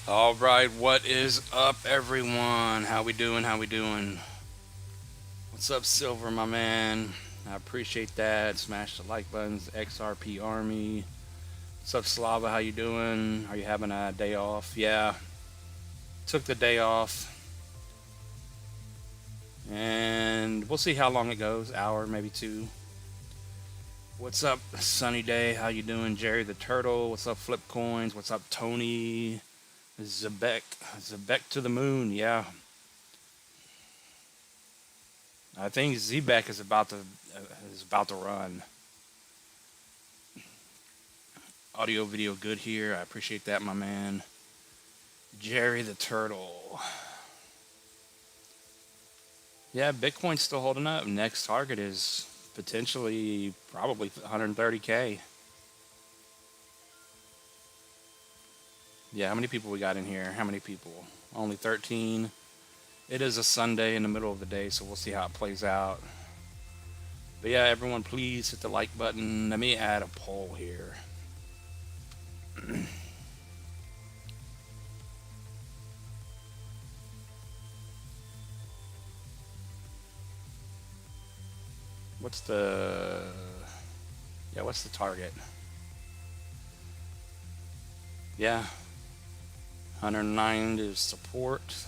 All right, what is up, everyone? How we doing? How we doing? What's up, Silver, my man? I appreciate that. Smash the like buttons. XRP Army. What's up, Slava? How you doing? Are you having a day off? Yeah, took the day off, and we'll see how long it goes. Hour, maybe two. What's up, Sunny Day? How you doing, Jerry the Turtle? What's up, Flip Coins? What's up, Tony? Zebek, Zebek to the moon. Yeah, I think Zebek is about to run. Audio video good here. I appreciate that, my man. Jerry the Turtle. Yeah, Bitcoin's still holding up. Next target is potentially probably 130K. Yeah, how many people we got in here? How many people? Only 13. It is a Sunday in the middle of the day, so we'll see how it plays out. But yeah, everyone, please hit the like button. Let me add a poll here. What's the what's the target? Yeah, 109 is support.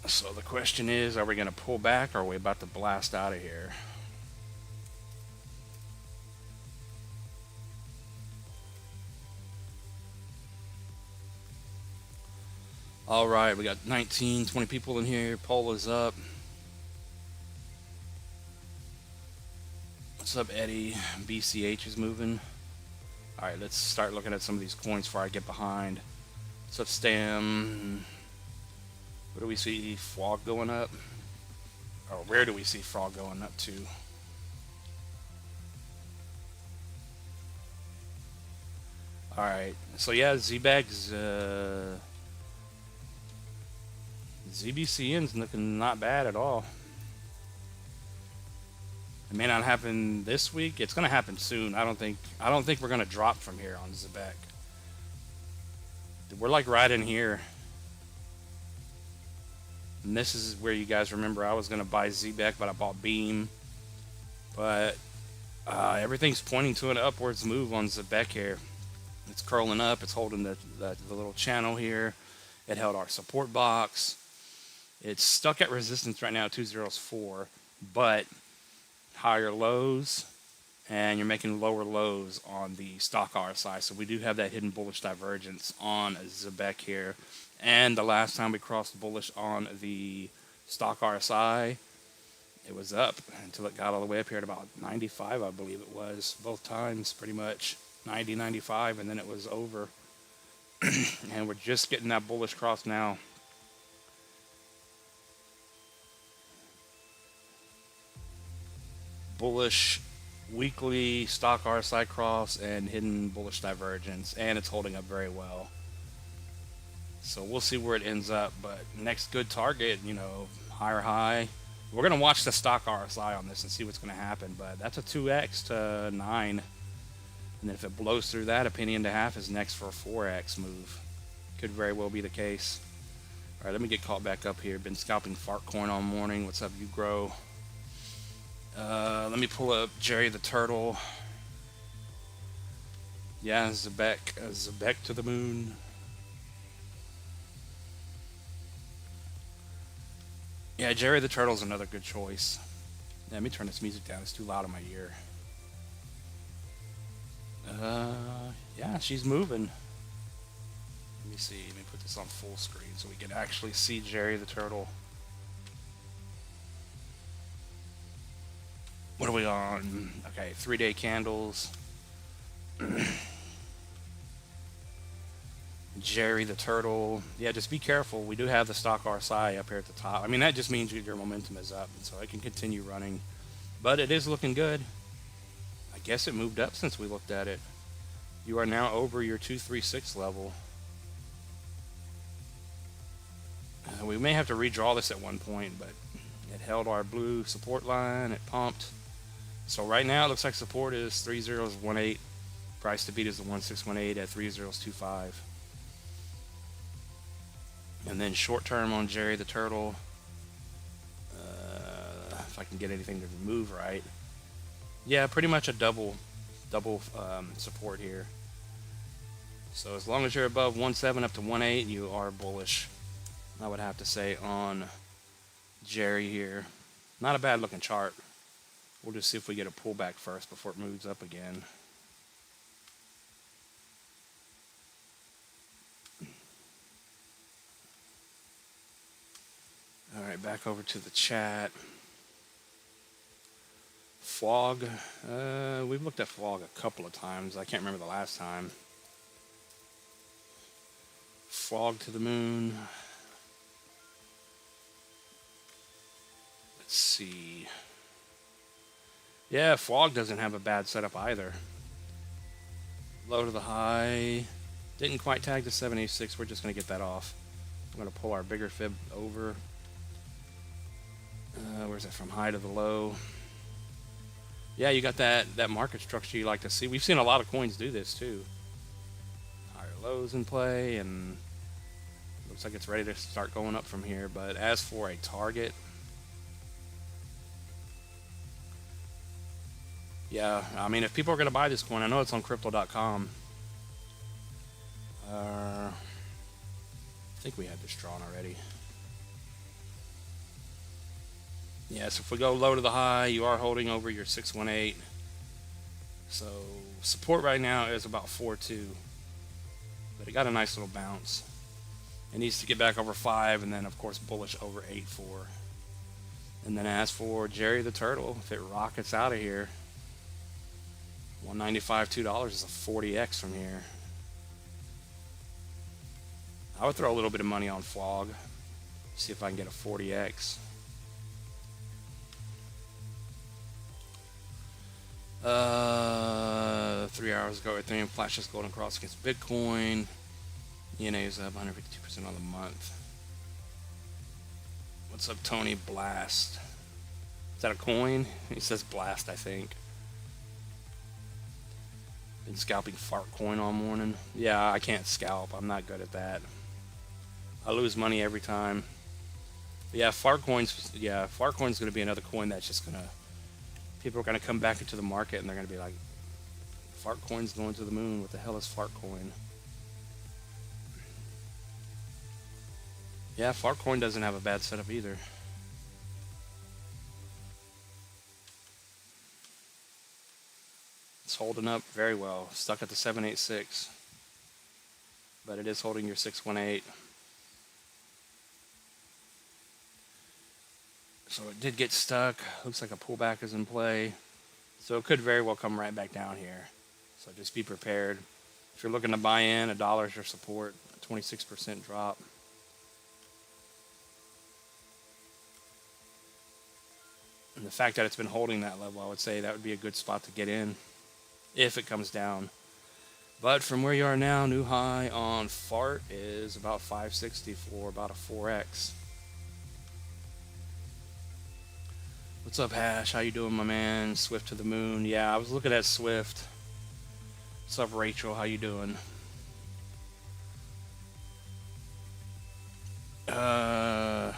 So the question is, are we going to pull back or are we about to blast out of here? All right, we got 19, 20 people in here. Poll is up. What's up, Eddie? BCH is moving. All right, let's start looking at some of these coins before I get behind. What's up, Stam? Where do we see Frog going up? Or where do we see Frog going up to? All right, so yeah, ZBag's ZBCN's looking not bad at all. It may not happen this week. It's going to happen soon. I don't think we're going to drop from here on Zebek. We're like right in here. And this is where you guys remember I was going to buy Zebek, but I bought Beam. But everything's pointing to an upwards move on Zebek here. It's curling up. It's holding the little channel here. It held our support box. It's stuck at resistance right now, 204, but higher lows, and you're making lower lows on the stock RSI. So we do have that hidden bullish divergence on Zebek here. And the last time we crossed bullish on the stock RSI, it was up until it got all the way up here at about 95, I believe it was, both times pretty much, 90, 95, and then it was over. And we're just getting that bullish cross now. Bullish weekly stock RSI cross and hidden bullish divergence, and it's holding up very well. So we'll see where it ends up, but next good target, higher high. We're going to watch the stock RSI on this and see what's going to happen, but that's a 2x to 9. And then if it blows through that, a penny and a half is next for a 4x move. Could very well be the case. All right, let me get caught back up here. Been scalping Fart Coin all morning. What's up, you grow? Let me pull up Jerry the Turtle. Yeah, Zebek to the moon. Yeah, Jerry the Turtle's another good choice. Yeah, let me turn this music down. It's too loud in my ear. Yeah, she's moving. Let me see. Let me put this on full screen so we can actually see Jerry the Turtle. What are we on? Okay, 3-day candles. Jerry the Turtle. Yeah, just be careful. We do have the stock RSI up here at the top. I mean, that just means your momentum is up, and so it can continue running. But it is looking good. I guess it moved up since we looked at it. You are now over your 236 level. We may have to redraw this at one point, but it held our blue support line. It pumped. So right now it looks like support is 3018. Price to beat is the 1618 at 3025. And then short term on Jerry the Turtle. If I can get anything to move right. Yeah, pretty much a double support here. So as long as you're above 1.7 up to 1.8, you are bullish. I would have to say on Jerry here. Not a bad looking chart. We'll just see if we get a pullback first before it moves up again. All right, back over to the chat. Flog. We've looked at Flog a couple of times. I can't remember the last time. Flog to the moon. Let's see. Yeah, Flog doesn't have a bad setup either. Low to the high. Didn't quite tag the 786. We're just going to get that off. I'm going to pull our bigger fib over. Where's it from? High to the low. Yeah, you got that market structure you like to see. We've seen a lot of coins do this too. Higher lows in play, and looks like it's ready to start going up from here. But as for a target, yeah, I mean, if people are going to buy this coin, I know it's on crypto.com. I think we had this drawn already. Yeah, so if we go low to the high, you are holding over your 618. So support right now is about 4.2. But it got a nice little bounce. It needs to get back over 5, and then of course bullish over 8.4. And then as for Jerry the Turtle, if it rockets out of here, 195, $2 is a 40x from here. I would throw a little bit of money on Flog. See if I can get a 40x. 3 hours ago, Ethereum flashes golden cross against Bitcoin. ENA is up 152% on the month. What's up, Tony Blast? Is that a coin? He says Blast, I think. Been scalping Fart Coin all morning. Yeah, I can't scalp. I'm not good at that. I lose money every time. But yeah, Fart Coin's going to be another coin that's just going to... People are going to come back into the market and they're going to be like, Fart Coin's going to the moon. What the hell is Fart Coin? Yeah, Fart Coin doesn't have a bad setup either. It's holding up very well. Stuck at the 786. But it is holding your 618. So it did get stuck. Looks like a pullback is in play. So it could very well come right back down here. So just be prepared. If you're looking to buy in, $1 is your support. A 26% drop. And the fact that it's been holding that level, I would say that would be a good spot to get in if it comes down. But from where you are now, new high on Fart is about 560 for about a 4x. What's up, Hash? How you doing, my man? Swift to the moon. Yeah, I was looking at Swift. What's up, Rachel? How you doing? Yeah,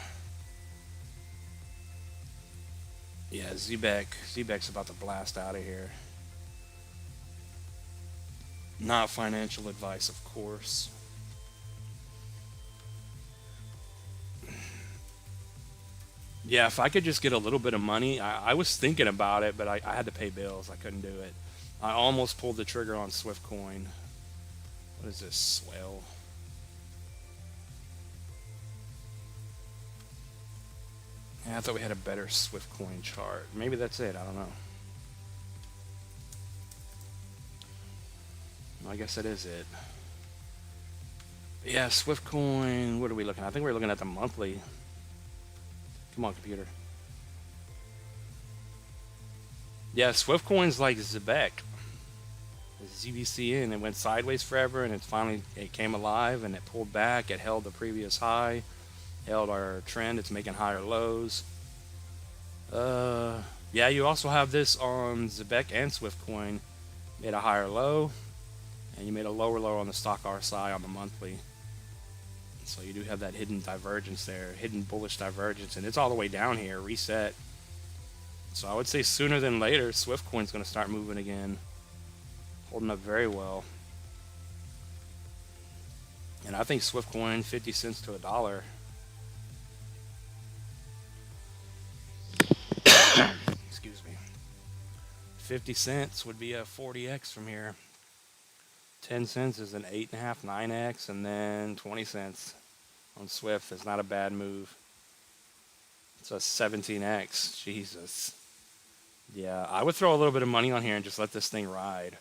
Zbek's about to blast out of here. Not financial advice, of course. Yeah, if I could just get a little bit of money, I was thinking about it, but I had to pay bills. I couldn't do it. I almost pulled the trigger on Swift Coin. What is this? Swell. Yeah, I thought we had a better Swift Coin chart. Maybe that's it. I don't know. I guess that is it. But yeah, Swift Coin. What are we looking at? I think we're looking at the monthly. Come on, computer. Yeah, Swift Coin's like Zebek. ZBCN. It went sideways forever, and it came alive, and it pulled back. It held the previous high, Held our trend. It's making higher lows. Yeah, you also have this on Zebek and Swiftcoin. Made a higher low, and you made a lower low on the stock RSI on the monthly. So you do have that hidden divergence there, hidden bullish divergence, and it's all the way down here, reset. So I would say sooner than later, Swiftcoin's going to start moving again, holding up very well. And I think Swiftcoin 50 cents to $1. Excuse me. 50 cents would be a 40x from here. 10 cents is an 8.5, 9x, and then 20 cents on Swift is not a bad move. It's a 17x. Jesus. Yeah, I would throw a little bit of money on here and just let this thing ride.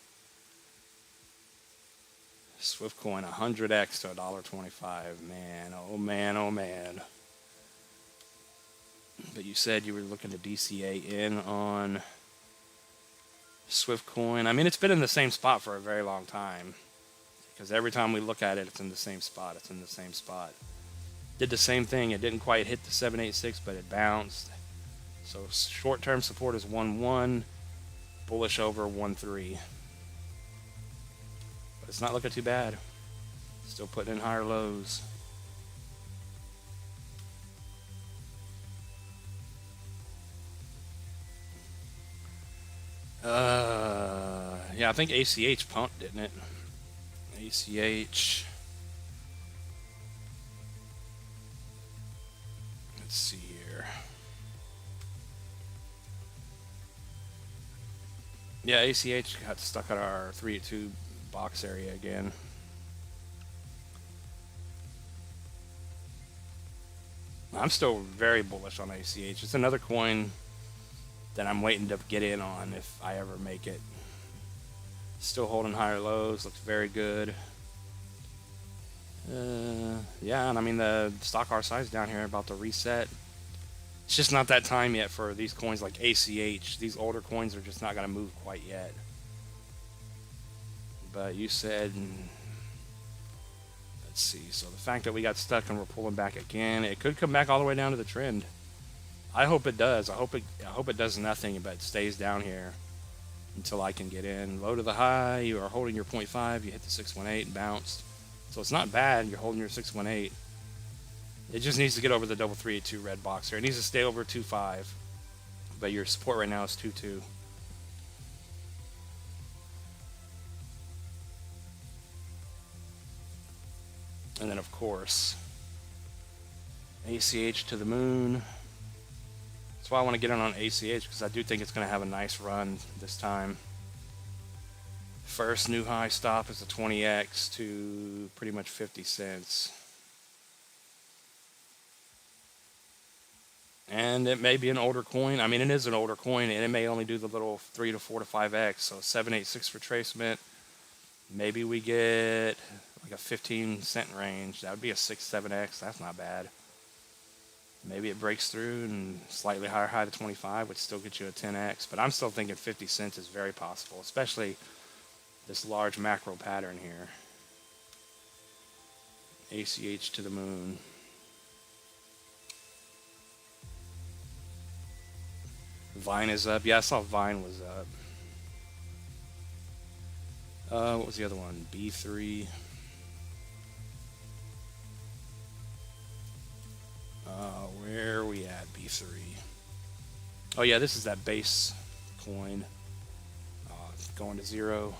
Swiftcoin 100x to $1.25. Man, oh man, oh man. But you said you were looking to DCA in on Swiftcoin. I mean, it's been in the same spot for a very long time. Because every time we look at it, it's in the same spot. It's in the same spot. Did the same thing. It didn't quite hit the 786, but it bounced. So short-term support is 1.1. Bullish over 1.3. But it's not looking too bad. Still putting in higher lows. Yeah, I think ACH pumped, didn't it? ACH. Let's see here. Yeah, ACH got stuck at our 3-2 box area again. I'm still very bullish on ACH. It's another coin that I'm waiting to get in on if I ever make it. Still holding higher lows, looks very good. Yeah, and I mean the stock RSI is down here about to reset. It's just not that time yet for these coins like ACH. These older coins are just not going to move quite yet. But you said, let's see, so the fact that we got stuck and we're pulling back again, it could come back all the way down to the trend. I hope it does. I hope it does nothing but stays down here until I can get in. Low to the high, you are holding your 0.5, you hit the 618 and bounced. So it's not bad, you're holding your 618. It just needs to get over the double 382 red box here. It needs to stay over 2.5. But your support right now is 2.2. And then of course, ACH to the moon. That's why I want to get in on ACH, because I do think it's going to have a nice run this time. First new high stop is a 20x to pretty much 50 cents. And it may be an older coin. I mean, it is an older coin, and it may only do the little 3 to 4 to 5x. So 786 retracement. Maybe we get like a 15 cent range. That would be a 6, 7x. That's not bad. Maybe it breaks through and slightly higher high to 25, which still gets you a 10x. But I'm still thinking 50 cents is very possible, especially this large macro pattern here. ACH to the moon. Vine is up. Yeah, I saw Vine was up. What was the other one? B3. Where are we at? B3. Oh yeah, this is that base coin. Going to 0.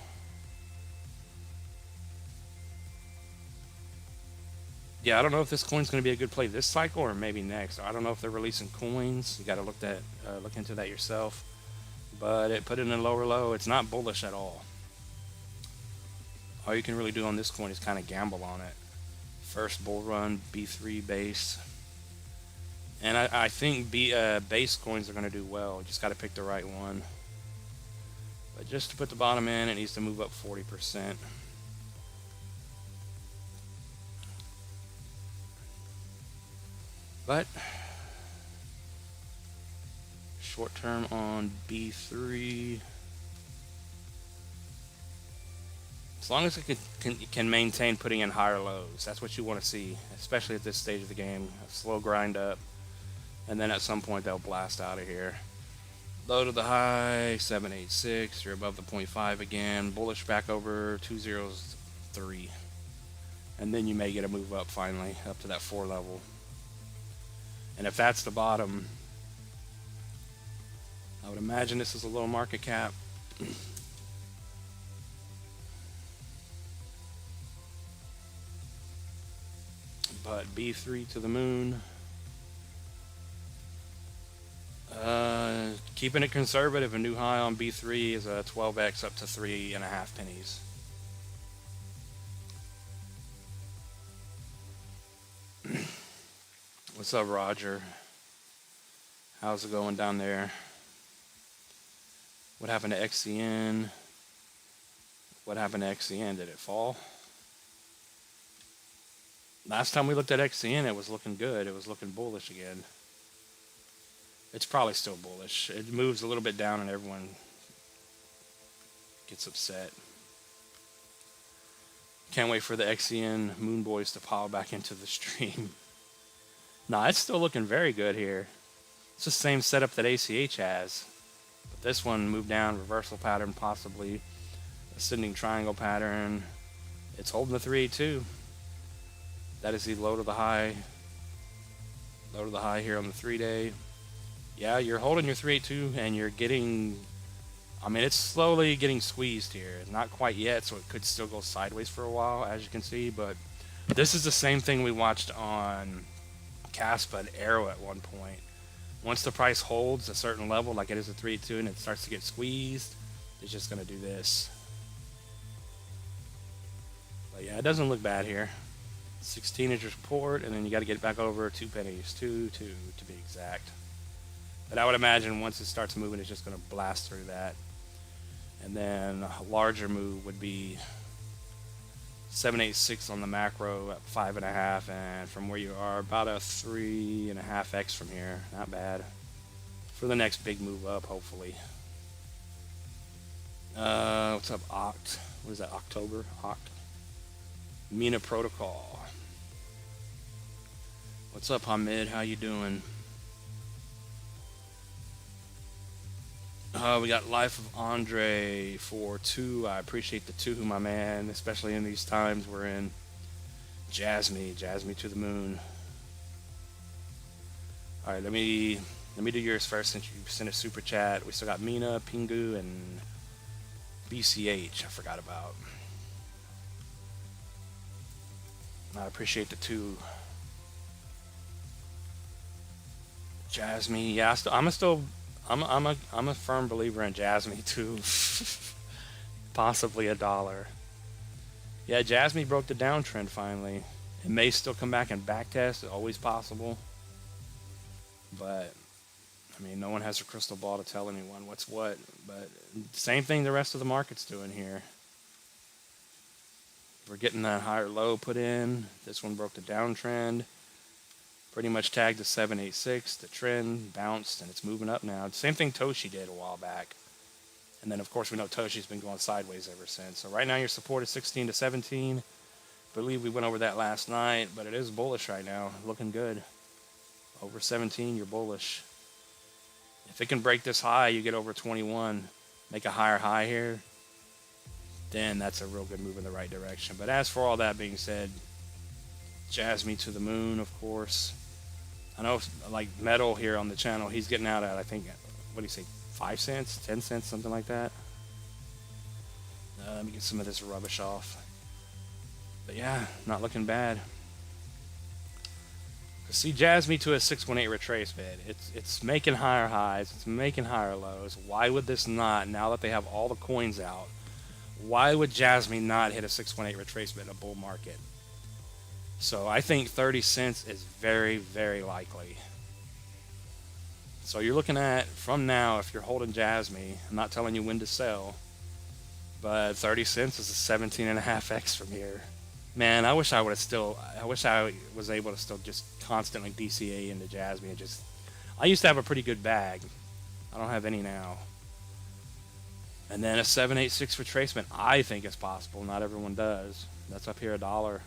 Yeah, I don't know if this coin's going to be a good play this cycle or maybe next. I don't know if they're releasing coins. You got to look into that yourself. But it put it in a lower low. It's not bullish at all. All you can really do on this coin is kind of gamble on it. First bull run, B3 base. And I think base coins are going to do well. You just got to pick the right one. But just to put the bottom in, it needs to move up 40%. But short term on B3. As long as it can maintain putting in higher lows, that's what you want to see, especially at this stage of the game. A slow grind up, and then at some point they'll blast out of here. Low to the high, 786. You're above the 0.5 again. Bullish back over 203, and then you may get a move up finally up to that 4 level. And if that's the bottom, I would imagine this is a low market cap. But B3 to the moon. Keeping it conservative, a new high on B3 is a 12x up to 3.5 pennies. What's up, Roger? How's it going down there? What happened to XCN? What happened to XCN? Did it fall? Last time we looked at XCN, it was looking good. It was looking bullish again. It's probably still bullish. It moves a little bit down and everyone gets upset. Can't wait for the XCN Moon Boys to pile back into the stream. Nah, it's still looking very good here. It's the same setup that ACH has. But this one moved down, reversal pattern possibly. Ascending triangle pattern. It's holding the 382. That is the low to the high. Low to the high here on the 3-day. Yeah, you're holding your 382 and you're getting, I mean, it's slowly getting squeezed here. Not quite yet, so it could still go sideways for a while, as you can see. But this is the same thing we watched on Caspa and Arrow at one point. Once the price holds a certain level, like it is a 382, and it starts to get squeezed, it's just going to do this. But yeah, it doesn't look bad here. 16-inch support, and then you got to get it back over 2 pennies, 2 to be exact. But I would imagine once it starts moving, it's just going to blast through that. And then a larger move would be 786 on the macro at 5.5, and from where you are, about a 3.5x from here. Not bad for the next big move up, hopefully. What's up, Oct? What is that? October? Oct. Mina Protocol. What's up, Hamid? How you doing? We got Life of Andre for 2. I appreciate the 2, my man, especially in these times we're in. Jasmine to the moon. All right, let me do yours first since you sent a super chat. We still got Mina, Pingu, and BCH. I forgot about. I appreciate the 2. Jasmine, yeah, I'm a firm believer in Jasmine too. Possibly $1. Yeah, Jasmine broke the downtrend finally. It may still come back and backtest. It's always possible. But I mean, no one has a crystal ball to tell anyone what's what. But same thing the rest of the market's doing here. We're getting that higher low put in. This one broke the downtrend. Pretty much tagged to 786. The trend bounced and it's moving up now. Same thing Toshi did a while back. And then of course we know Toshi's been going sideways ever since. So right now your support is 16 to 17. I believe we went over that last night, but it is bullish right now. Looking good. Over 17, you're bullish. If it can break this high, you get over 21, make a higher high here, then that's a real good move in the right direction. But as for all that being said, Jasmine to the moon, of course. I know, like Metal here on the channel, he's getting out at, I think, what do you say, 5 cents, 10 cents, something like that. Let me get some of this rubbish off. But yeah, not looking bad. See, Jasmine to a 618 retracement. It's making higher highs. It's making higher lows. Why would this not, now that they have all the coins out, why would Jasmine not hit a 618 retracement in a bull market? So I think 30 cents is very, very likely. So you're looking at, from now, if you're holding Jasmine, I'm not telling you when to sell, but 30 cents is a 17.5x from here. Man, I wish I was able to still just constantly DCA into Jasmine and just, I used to have a pretty good bag. I don't have any now. And then a 786 retracement, I think is possible. Not everyone does. That's up here $1.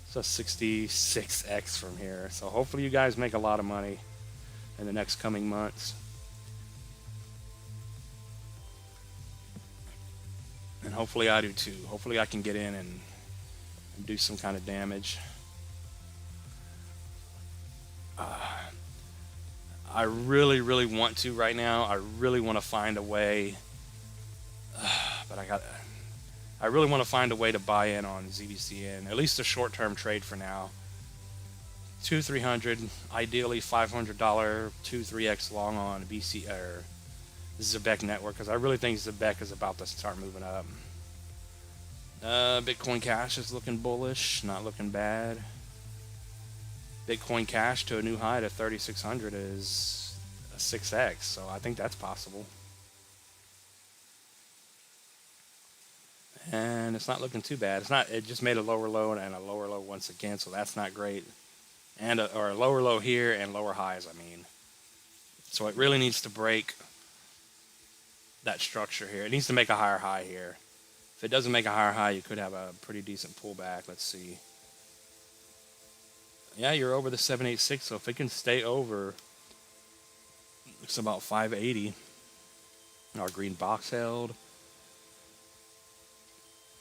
It's a 66x from here. So hopefully you guys make a lot of money in the next coming months. And hopefully I do too. Hopefully I can get in and do some kind of damage. I really, really want to right now. I really want to find a way. But I really want to find a way to buy in on ZBCN, at least a short-term trade for now. 2-300, ideally $500 2-3x long on BC or Zebek network, because I really think Zebek is about to start moving up. Bitcoin Cash is looking bullish, not looking bad. Bitcoin Cash to a new high to 3,600 is a 6x, so I think that's possible. And it's not looking too bad. It's not. It just made a lower low and a lower low once again, so that's not great. And or a lower low here and lower highs. I mean, so it really needs to break that structure here. It needs to make a higher high here. If it doesn't make a higher high, you could have a pretty decent pullback. Let's see. Yeah, you're over the 786. So if it can stay over, it's about 580. Our green box held.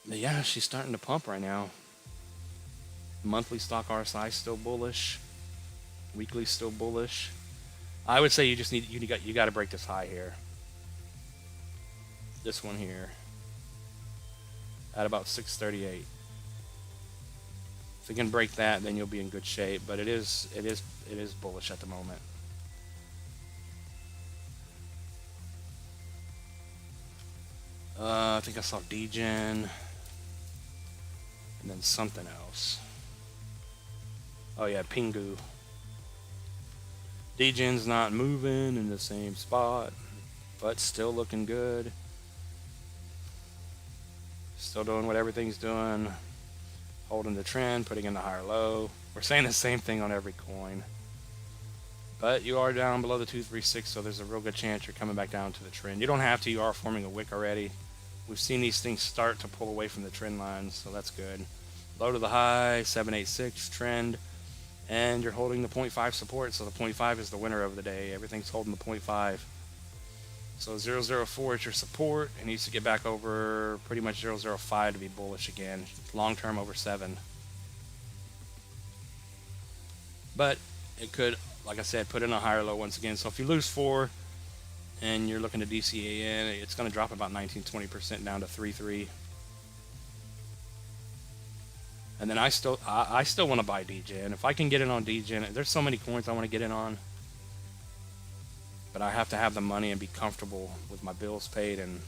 But yeah, she's starting to pump right now. Monthly stock RSI still bullish. Weekly still bullish. I would say you just need you got to break this high here. This one here at about 638. If you can break that, then you'll be in good shape. But it is bullish at the moment. I think I saw DGen. And then something else. Oh yeah, Pingu. DGen's not moving in the same spot, but still looking good. Still doing what everything's doing. Holding the trend, putting in the higher low. We're saying the same thing on every coin. But you are down below the 236, so there's a real good chance you're coming back down to the trend. You don't have to, you are forming a wick already. We've seen these things start to pull away from the trend lines, so that's good. Low to the high, 786 trend, and you're holding the 0.5 support, so the 0.5 is the winner of the day. Everything's holding the 0.5. So 004 is your support. It needs to get back over pretty much 005 to be bullish again. Long term over 7. But it could, like I said, put in a higher low once again. So if you lose 4, and you're looking to DCAN, it's going to drop about 19-20% down to 3.3. And then I still want to buy DGen. If I can get in on DGen, there's so many coins I want to get in on. But I have to have the money and be comfortable with my bills paid. And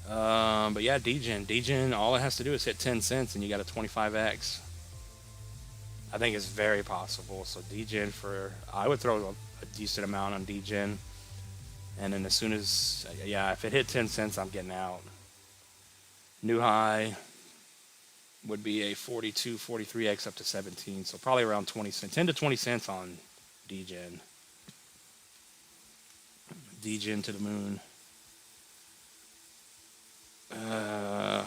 but yeah, DGen, all it has to do is hit 10 cents and you got a 25x. I think it's very possible. So DGen I would throw a decent amount on DGen. And then as soon as, yeah, if it hit 10 cents, I'm getting out. New high would be a 42, 43x up to 17. So probably around 20 cents, 10 to 20 cents on DGen. DGen to the moon.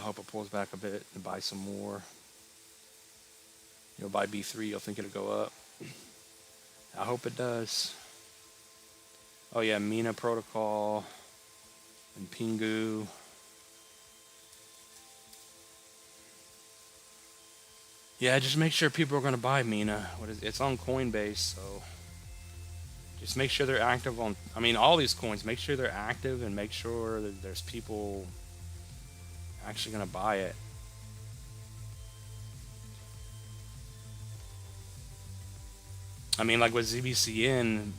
Hope it pulls back a bit and buy some more. You'll buy B3, you'll think it'll go up. I hope it does. Oh yeah, Mina protocol and Pingu. Yeah, just make sure people are going to buy Mina. It's on Coinbase, so just make sure they're active on. I mean, all these coins. Make sure they're active and make sure that there's people actually going to buy it. I mean, like with ZBCN,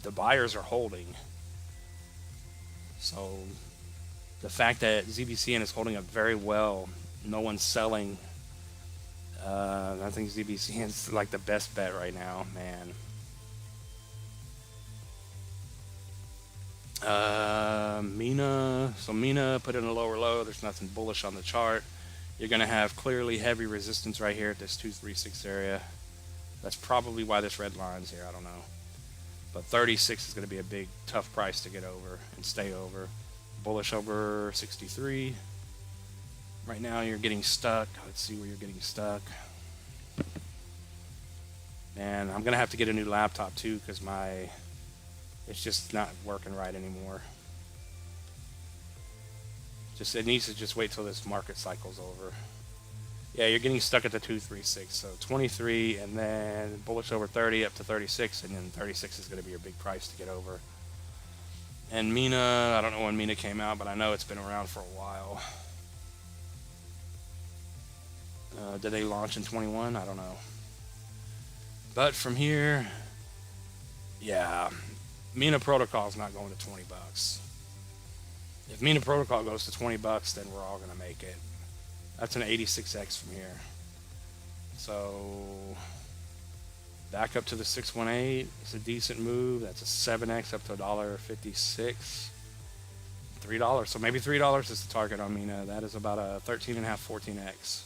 the buyers are holding. So the fact that ZBCN is holding up very well, no one's selling. I think ZBCN is like the best bet right now, man. Mina, so Mina put in a lower low. There's nothing bullish on the chart. You're going to have clearly heavy resistance right here at this 236 area. That's probably why this red line's here. I don't know. But 36 is going to be a big, tough price to get over and stay over. bullish over 63. Right now you're getting stuck. Let's see where you're getting stuck. And I'm gonna have to get a new laptop too because it's just not working right anymore. It needs to just wait till this market cycle's over. Yeah, you're getting stuck at the 236. So 23 and then bullish over 30 up to 36, and then 36 is gonna be your big price to get over. And Mina, I don't know when Mina came out, but I know it's been around for a while. Did they launch in 21? I don't know. But from here, yeah, Mina Protocol is not going to 20 bucks. If Mina Protocol goes to 20 bucks, then we're all going to make it. That's an 86x from here. So back up to the 618. It's a decent move. That's a 7x up to $1.56. $3. So maybe $3 is the target on Mina. That is about a 13.5, 14x.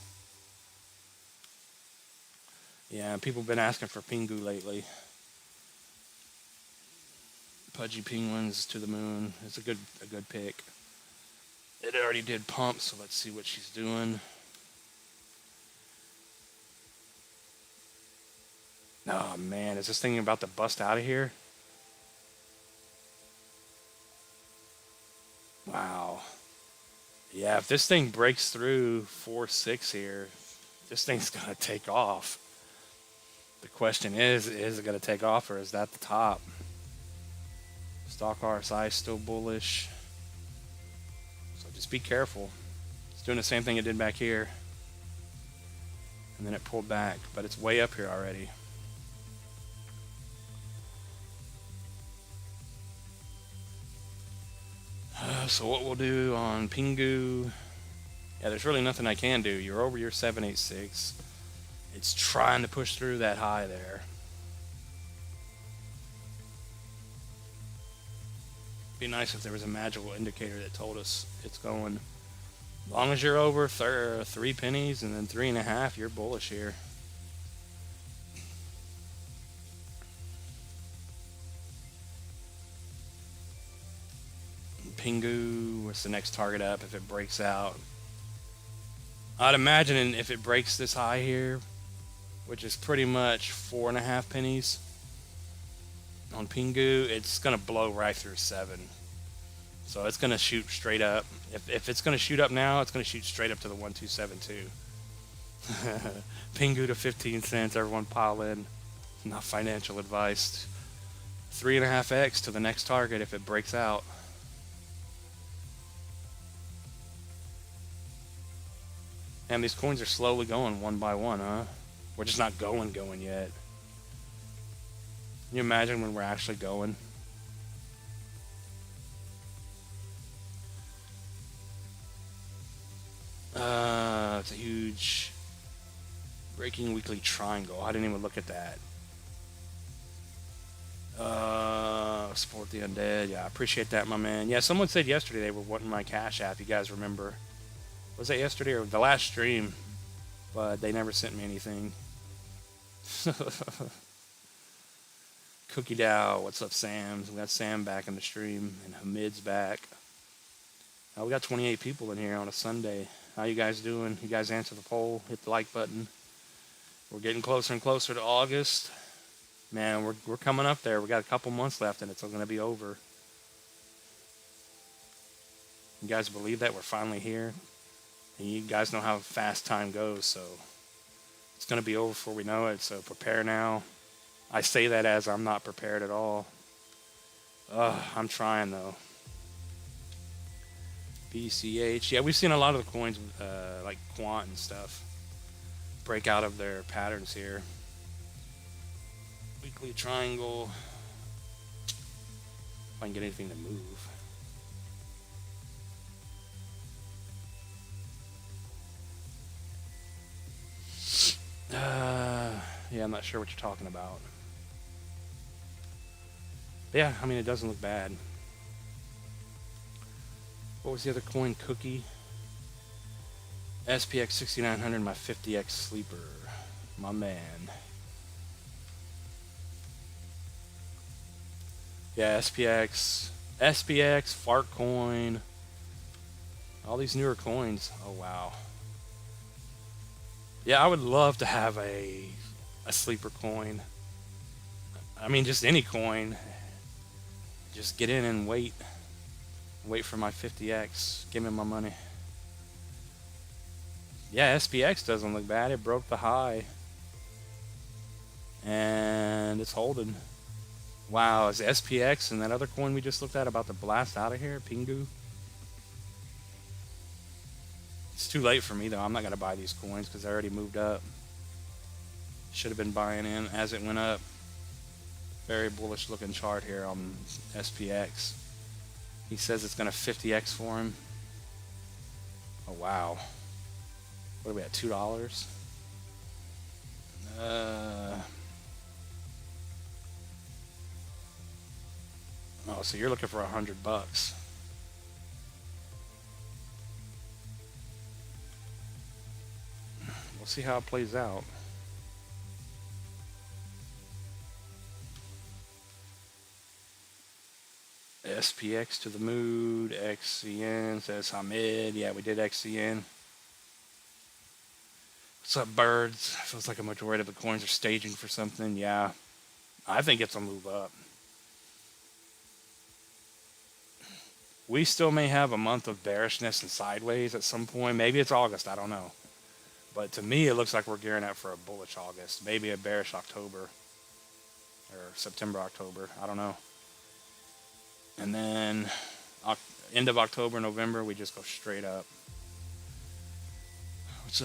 Yeah, people have been asking for Pingu lately. Pudgy Penguins to the moon. It's a good pick. It already did pump, so let's see what she's doing. Oh man, is this thing about to bust out of here? Wow. Yeah, if this thing breaks through 4.6 here, this thing's gonna take off. The question is it gonna take off, or is that the top? Stock RSI still bullish. So just be careful. It's doing the same thing it did back here. And then it pulled back, but it's way up here already. So what we'll do on Pingu, yeah, there's really nothing I can do. You're over your 786. It's trying to push through that high there. Be nice if there was a magical indicator that told us it's going. As long as you're over 3 pennies and then 3.5, you're bullish here. Pingu, what's the next target up if it breaks out? I'd imagine if it breaks this high here, which is pretty much 4.5 pennies on Pingu, it's gonna blow right through 7. So it's gonna shoot straight up. If it's gonna shoot up now, it's gonna shoot straight up to the 1272. Pingu to 15 cents. Everyone pile in. Not financial advice. 3.5x to the next target if it breaks out. And these coins are slowly going one by one, huh? We're just not going yet. Can you imagine when we're actually going? It's a huge breaking weekly triangle. I didn't even look at that. Support the undead. Yeah, I appreciate that, my man. Yeah, someone said yesterday they were wanting my Cash App. You guys remember? Was that yesterday or the last stream? But they never sent me anything. Cookie Dow, what's up, Sam? We got Sam back in the stream, and Hamid's back. We got 28 people in here on a Sunday. How you guys doing? You guys answer the poll, hit the like button. We're getting closer and closer to August. Man, we're coming up there. We got a couple months left, and it's going to be over. You guys believe that? We're finally here. And you guys know how fast time goes, so it's going to be over before we know it, so prepare now. I say that as I'm not prepared at all. I'm trying, though. BCH. Yeah, we've seen a lot of the coins, like Quant and stuff, break out of their patterns here. Weekly triangle. If I can get anything to move. Yeah, I'm not sure what you're talking about. Yeah, I mean, it doesn't look bad. What was the other coin? Cookie. SPX 6900, my 50x sleeper. My man. Yeah, SPX, Fartcoin, All these newer coins. Oh wow. Yeah, I would love to have a sleeper coin. I mean, just any coin. Just get in and wait. Wait for my 50x. Give me my money. Yeah, SPX doesn't look bad. It broke the high. And it's holding. Wow, is SPX and that other coin we just looked at about to blast out of here? Pingu? It's too late for me, though. I'm not going to buy these coins because they already moved up. Should have been buying in as it went up. Very bullish looking chart here on SPX. He says it's going to 50x for him. Oh, wow. What are we at, $2? Oh, so you're looking for $100. We'll see how it plays out. SPX to the mood. XCN says Hamid. Yeah, we did XCN. What's up, birds? Feels like a majority of the coins are staging for something. Yeah, I think it's a move up. We still may have a month of bearishness and sideways at some point. Maybe it's August. I don't know. But to me, it looks like we're gearing up for a bullish August. Maybe a bearish October. Or September, October. I don't know. And then end of October, November, we just go straight up. It's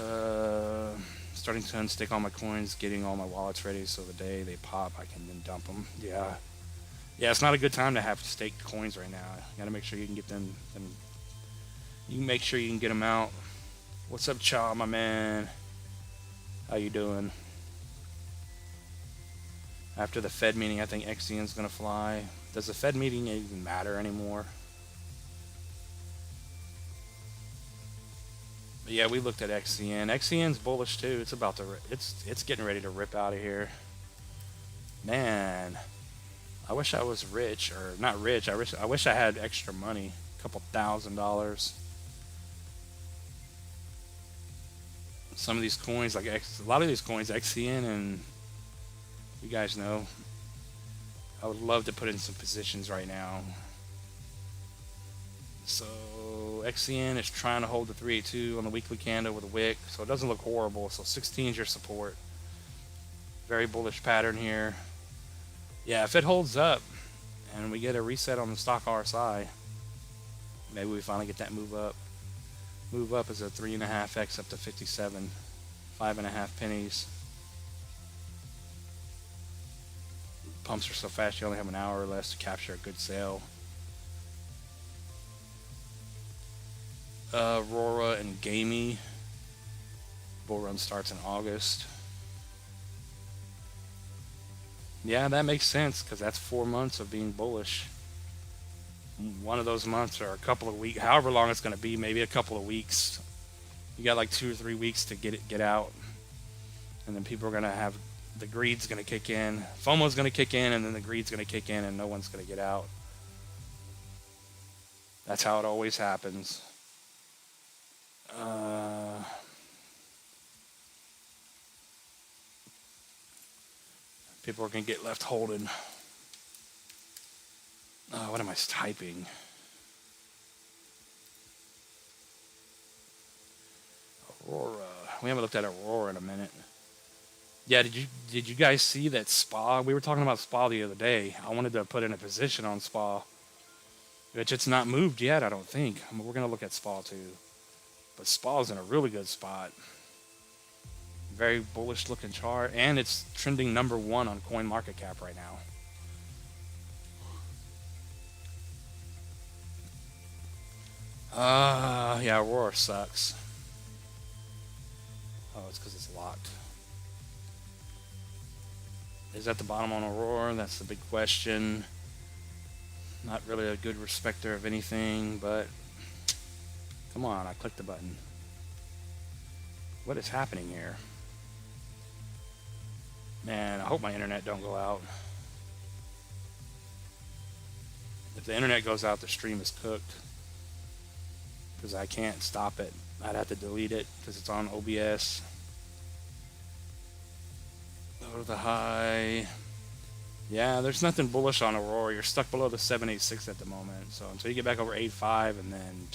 starting to unstick all my coins, getting all my wallets ready so the day they pop, I can then dump them. Yeah. Yeah, it's not a good time to have staked coins right now. You gotta make sure you can get them. You can make sure you can get them out. What's up, Chaw, my man? How you doing? After the Fed meeting, I think XCN's gonna fly. Does the Fed meeting even matter anymore? But yeah, we looked at XCN. XCN's bullish too. It's about to. It's getting ready to rip out of here. Man. I wish I was rich, or not rich. I wish I had extra money, a couple $1,000. Some of these coins, like a lot of these coins, XCN, and you guys know, I would love to put in some positions right now. So XCN is trying to hold the 382 on the weekly candle with a wick, so it doesn't look horrible. So 16 is your support. Very bullish pattern here. Yeah, if it holds up and we get a reset on the stock RSI, maybe we finally get that move up. Move up is a 3.5x up to 57, 5.5 pennies. Pumps are so fast you only have an hour or less to capture a good sale. Aurora and Gamey. Bull run starts in August. Yeah, that makes sense because that's 4 months of being bullish. One of those months or a couple of weeks, however long it's going to be, maybe a couple of weeks. You got like 2 or 3 weeks to get out, and then people are going to have the greed's going to kick in, FOMO's going to kick in, and then the greed's going to kick in, and no one's going to get out. That's how it always happens. People are going to get left holding. What am I typing? Aurora. We haven't looked at Aurora in a minute. Yeah, did you guys see that SPA? We were talking about SPA the other day. I wanted to put in a position on SPA, which it's not moved yet, I don't think. I mean, we're going to look at SPA too. But SPA's in a really good spot. Very bullish looking chart, and it's trending #1 on CoinMarketCap right now. Yeah, Aurora sucks. Oh, it's because it's locked. Is that the bottom on Aurora? That's the big question. Not really a good respecter of anything, but come on, I clicked the button. What is happening here? Man, I hope my internet don't go out. If the internet goes out, the stream is cooked. because I can't stop it. I'd have to delete it because it's on OBS. Go to the high. Yeah, there's nothing bullish on Aurora. You're stuck below the 786 at the moment. So until you get back over 85 and then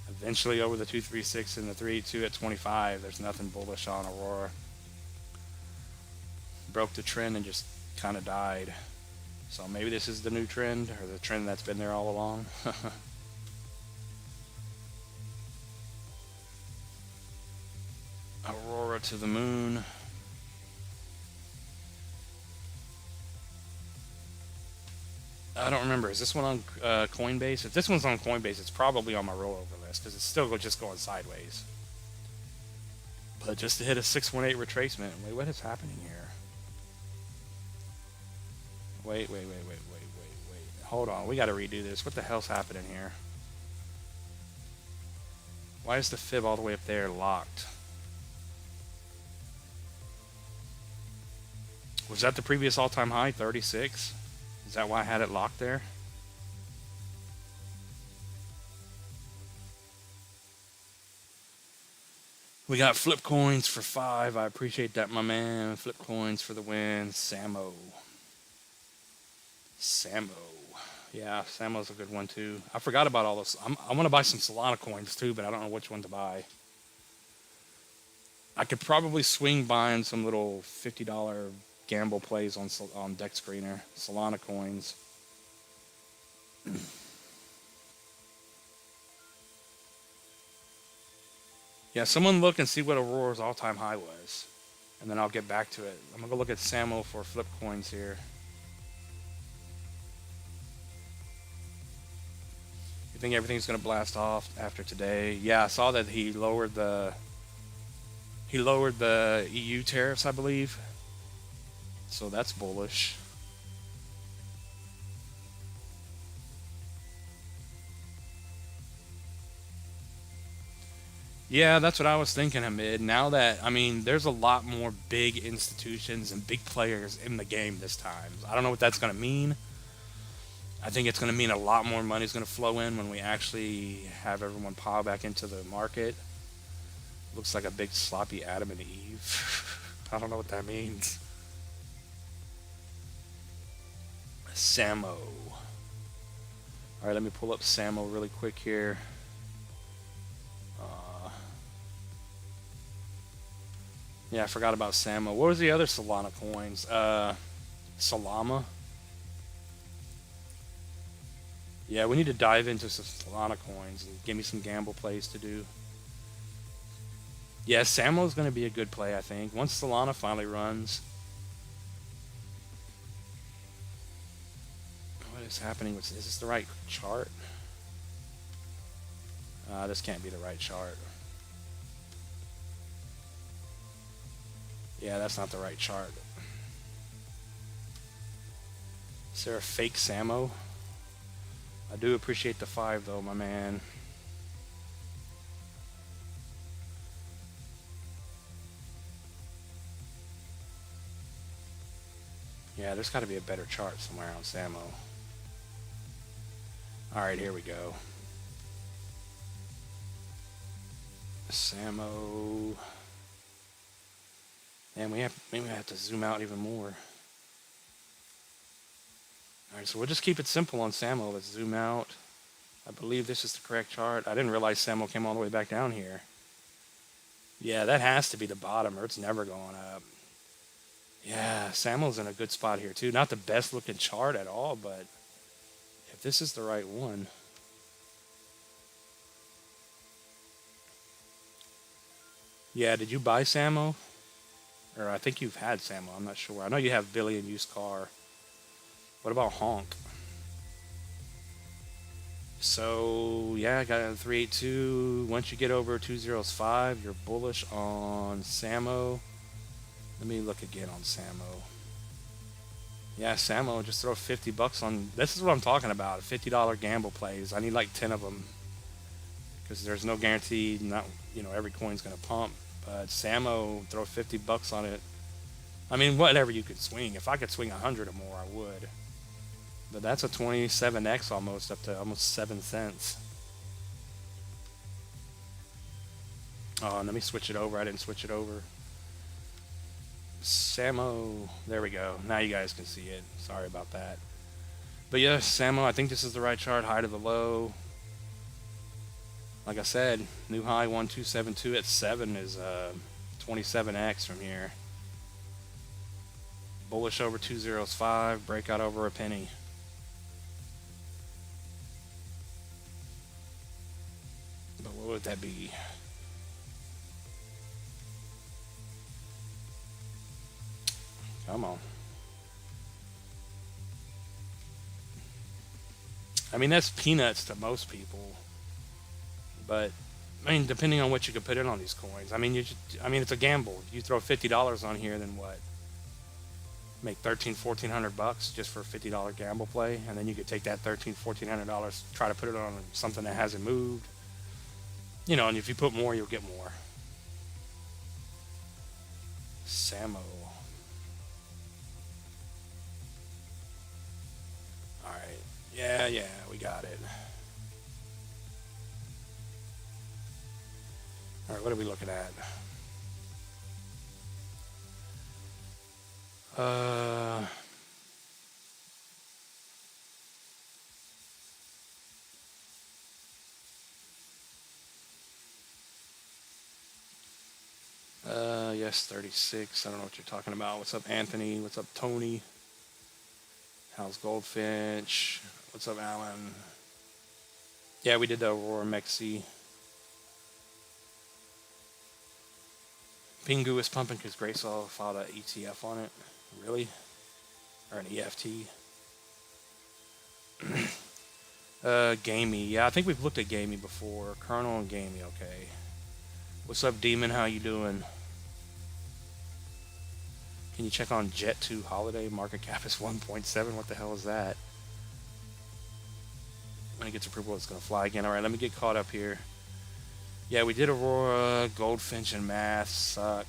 eventually over the 236 and the 382 at 25, there's nothing bullish on Aurora. Broke the trend and just kind of died. So maybe this is the new trend, or the trend that's been there all along. Aurora to the moon. I don't remember. Is this one on Coinbase? If this one's on Coinbase, it's probably on my rollover list because it's still just going sideways. But just to hit a 618 retracement. Wait, what is happening here? Wait. Hold on. We got to redo this. What the hell's happening here? Why is the fib all the way up there locked? Was that the previous all-time high, 36? Is that why I had it locked there? We got flip coins for 5. I appreciate that, my man. Flip coins for the win. Samo. Yeah, Samo's a good one too. I forgot about all those. I want to buy some Solana coins too, but I don't know which one to buy. I could probably swing buying some little $50 gamble plays on Deck Screener. Solana coins. Yeah, someone look and see what Aurora's all-time high was. And then I'll get back to it. I'm going to go look at Samo for flip coins here. You think everything's going to blast off after today? Yeah, I saw that he lowered the EU tariffs, I believe. So that's bullish. Yeah, that's what I was thinking, Hamid. Now that, I mean, there's a lot more big institutions and big players in the game this time. I don't know what that's going to mean. I think it's going to mean a lot more money is going to flow in when we actually have everyone pile back into the market. Looks like a big sloppy Adam and Eve. I don't know what that means. Samo. All right, let me pull up Samo really quick here. Yeah, I forgot about Samo. What was the other Solana coins? Solama. Yeah, we need to dive into some Solana coins and give me some gamble plays to do. Yeah, Samo is going to be a good play, I think. Once Solana finally runs. What is happening? Is this the right chart? This can't be the right chart. Yeah, that's not the right chart. Is there a fake Samo? I do appreciate the 5 though, my man. Yeah, there's got to be a better chart somewhere on Samo. Alright, here we go. Samo. And maybe I have to zoom out even more. Alright, so we'll just keep it simple on Samo. Let's zoom out. I believe this is the correct chart. I didn't realize Samo came all the way back down here. Yeah, that has to be the bottom or it's never going up. Yeah, Samo's in a good spot here too. Not the best looking chart at all, but if this is the right one. Yeah, did you buy Samo? Or I think you've had Samo, I'm not sure. I know you have Billy and Used Car. What about Honk? So, yeah, I got a 382. Once you get over 205, you're bullish on Samo. Let me look again on Samo. Yeah, Samo, just throw 50 bucks on. This is what I'm talking about. $50 gamble plays. I need like 10 of them. Because there's no guarantee, not, every coin's going to pump. But Samo, throw 50 bucks on it. I mean, whatever you could swing. If I could swing 100 or more, I would. But that's a 27x almost, up to almost 7 cents. Oh, and let me switch it over. I didn't switch it over. Samo. There we go. Now you guys can see it. Sorry about that. But yeah, Samo, I think this is the right chart. High to the low. Like I said, new high 1272 at 7 is 27x from here. Bullish over 205. Breakout over a penny. But what would that be? Come on. I mean, that's peanuts to most people. But, I mean, depending on what you could put in on these coins. I mean, it's a gamble. You throw $50 on here, then what? Make $1,400 just for a $50 gamble play, and then you could take that $1,400, try to put it on something that hasn't moved. You know, and if you put more, you'll get more. Samo. Alright. Yeah, we got it. Alright, what are we looking at? Yes, 36. I don't know what you're talking about. What's up, Anthony? What's up, Tony? How's Goldfinch? What's up, Alan? Yeah, we did the Aurora Mexi. Pingu is pumping because Graysoul filed an ETF on it. Really? Or an EFT? Gamey. Yeah, I think we've looked at Gamey before. Colonel and Gamey, okay. What's up, Demon? How you doing? Can you check on Jet 2 Holiday? Market cap is 1.7. What the hell is that? When it gets approval, it's going to fly again. All right, let me get caught up here. Yeah, we did Aurora, Goldfinch, and Math. Suck.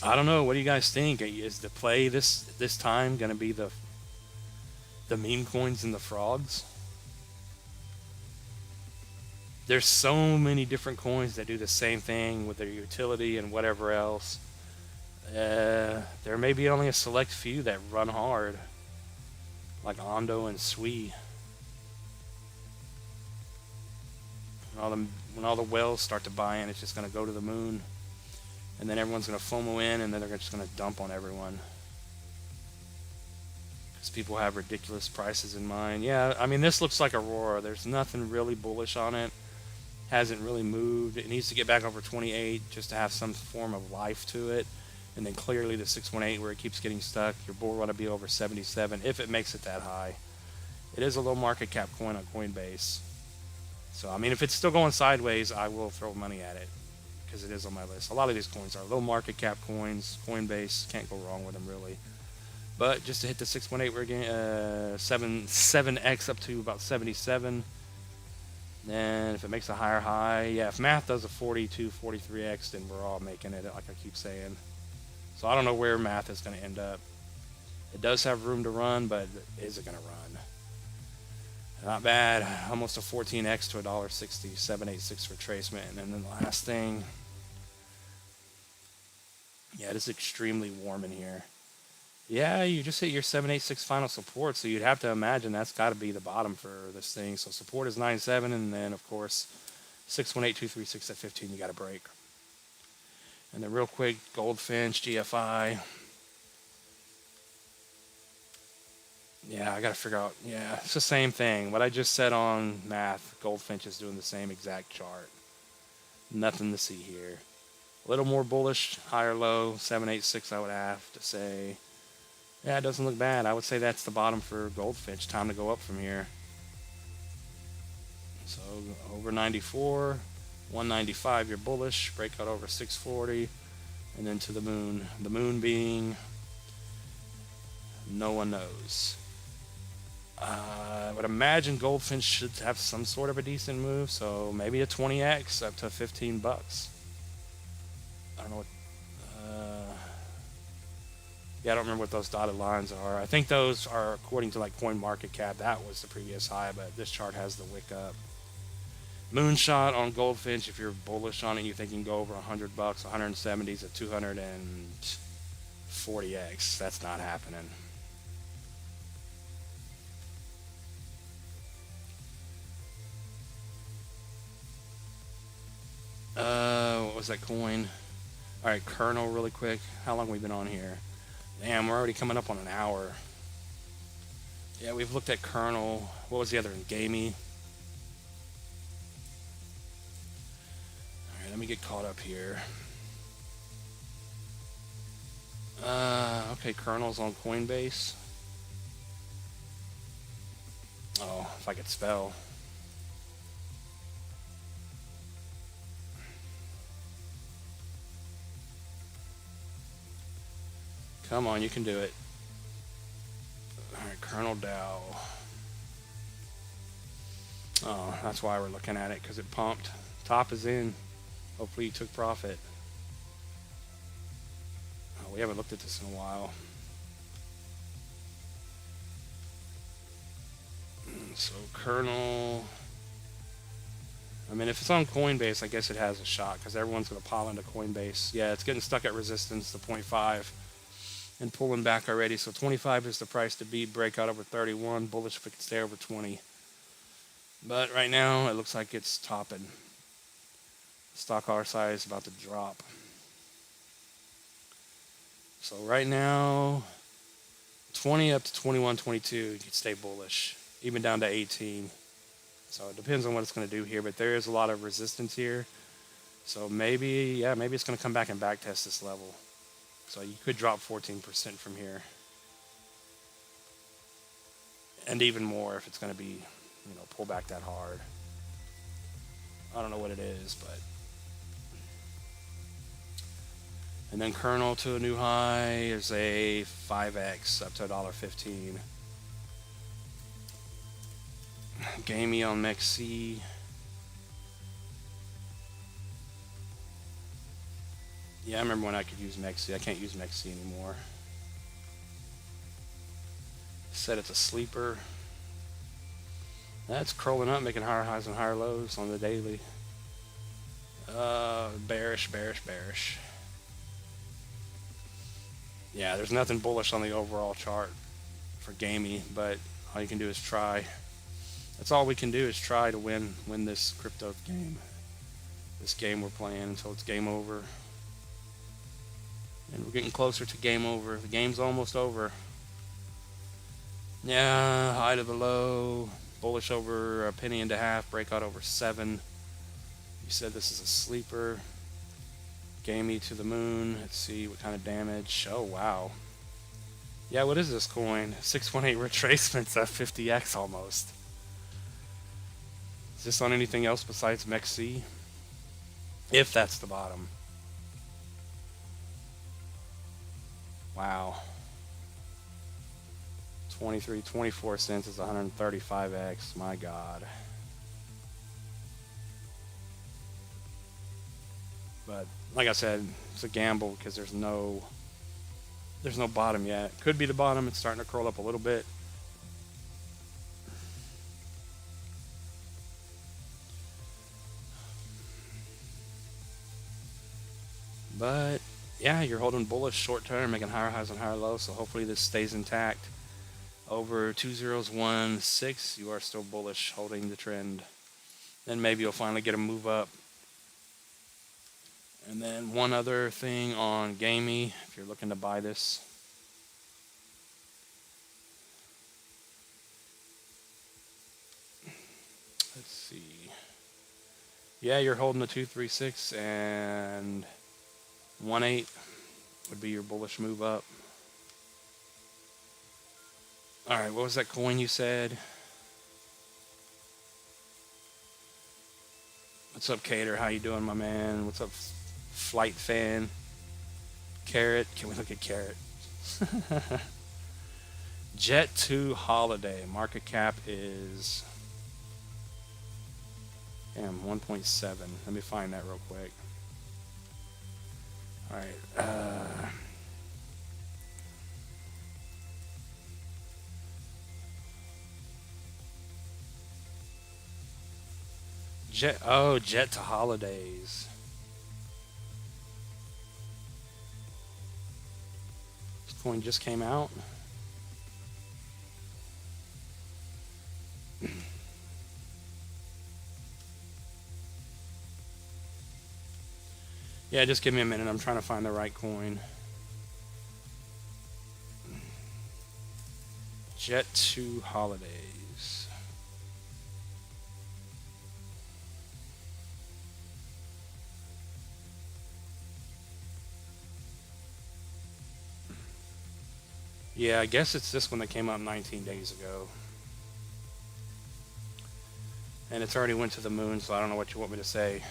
I don't know. What do you guys think? Is the play this time going to be the meme coins and the frogs? There's so many different coins that do the same thing with their utility and whatever else. There may be only a select few that run hard, like Ondo and Sui. When all the whales start to buy in, it's just going to go to the moon, and then everyone's going to FOMO in, and then they're just going to dump on everyone because people have ridiculous prices in mind. Yeah, I mean, this looks like Aurora. There's nothing really bullish on it. Hasn't really moved. It needs to get back over 28 just to have some form of life to it. And then clearly the 618 where it keeps getting stuck. Your bull want to be over 77 if it makes it that high. It is a low market cap coin on Coinbase. So, I mean, if it's still going sideways, I will throw money at it because it is on my list. A lot of these coins are low market cap coins. Coinbase, can't go wrong with them really. But just to hit the 618, we're getting 7x up to about 77. Then if it makes a higher high, yeah, if Math does a 42, 43x, then we're all making it, like I keep saying. So I don't know where Math is going to end up. It does have room to run, but is it going to run? Not bad. Almost a 14x to $1.60, 786 for retracement. And then the last thing, yeah, it is extremely warm in here. Yeah, you just hit your 786 final support, so you'd have to imagine that's got to be the bottom for this thing. So support is 97, and then, of course, 618236 at 15, you got to break. And then real quick, Goldfinch, GFI. Yeah, I got to figure out. Yeah, it's the same thing. What I just said on Math, Goldfinch is doing the same exact chart. Nothing to see here. A little more bullish, higher low, 786 I would have to say. Yeah, it doesn't look bad. I would say that's the bottom for Goldfinch. Time to go up from here. So over 94, 195 you're bullish, breakout over 640, and then to the moon. The moon being no one knows. I would imagine Goldfinch should have some sort of a decent move, so maybe a 20x up to $15. I don't know what. Yeah, I don't remember what those dotted lines are. I think those are according to like Coin Market Cap. That was the previous high, but this chart has the wick up. Moonshot on Goldfinch. If you're bullish on it, you think you can go over $100, 170s at 240x. That's not happening. What was that coin? All right, Kernel, really quick. How long have we been on here? Damn, we're already coming up on an hour. Yeah, we've looked at Kernel. What was the other one? Gamey. All right, let me get caught up here. Okay, Kernel's on Coinbase. Oh, if I could spell. Come on, you can do it. Alright, Kernel Dow. Oh, that's why we're looking at it, because it pumped. Top is in. Hopefully you took profit. Oh, we haven't looked at this in a while. So Kernel. I mean, if it's on Coinbase, I guess it has a shot, because everyone's going to pile into Coinbase. Yeah, it's getting stuck at resistance, the 0.5. And pulling back already. So 25 is the price to beat. Breakout over 31. Bullish if it can stay over 20. But right now, it looks like it's topping. Stock RSI is about to drop. So right now, 20 up to 21, 22, you can stay bullish. Even down to 18. So it depends on what it's going to do here. But there is a lot of resistance here. So maybe, yeah, maybe it's going to come back and backtest this level. So you could drop 14% from here. And even more if it's going to be, you know, pull back that hard. I don't know what it is, but. And then Kernel to a new high is a 5x up to $1.15. Gamey on MEXC. Yeah, I remember when I could use MEXC. I can't use MEXC anymore. Said it's a sleeper. That's crawling up, making higher highs and higher lows on the daily. Bearish, bearish, bearish. Yeah, there's nothing bullish on the overall chart for Gamey, but all you can do is try. That's all we can do is try to win this crypto game. This game we're playing until it's game over. And we're getting closer to game over. The game's almost over. Yeah, high to the low. Bullish over a penny and a half. Breakout over 7. You said this is a sleeper. Gamey to the moon. Let's see what kind of damage. Oh, wow. Yeah, what is this coin? 618 retracements at 50x almost. Is this on anything else besides MEXC? If that's the bottom. Wow. 24 cents is 135x. My God. But like I said, it's a gamble because there's no bottom yet. Could be the bottom. It's starting to curl up a little bit. But yeah, you're holding bullish short term, making higher highs and higher lows. So hopefully this stays intact. Over 2016, you are still bullish, holding the trend. Then maybe you'll finally get a move up. And then one other thing on Gamey, if you're looking to buy this. Let's see. Yeah, you're holding the 236 and 18 would be your bullish move up. All right, what was that coin you said? What's up, Cater? How you doing, my man? What's up, Flight Fan? Carrot. Can we look at Carrot? Jet 2 Holiday. Market cap is 1.7. Let me find that real quick. All right. Jet to holidays. This coin just came out. Yeah, just give me a minute. I'm trying to find the right coin. Jet to holidays. Yeah, I guess it's this one that came out 19 days ago. And it's already went to the moon, so I don't know what you want me to say.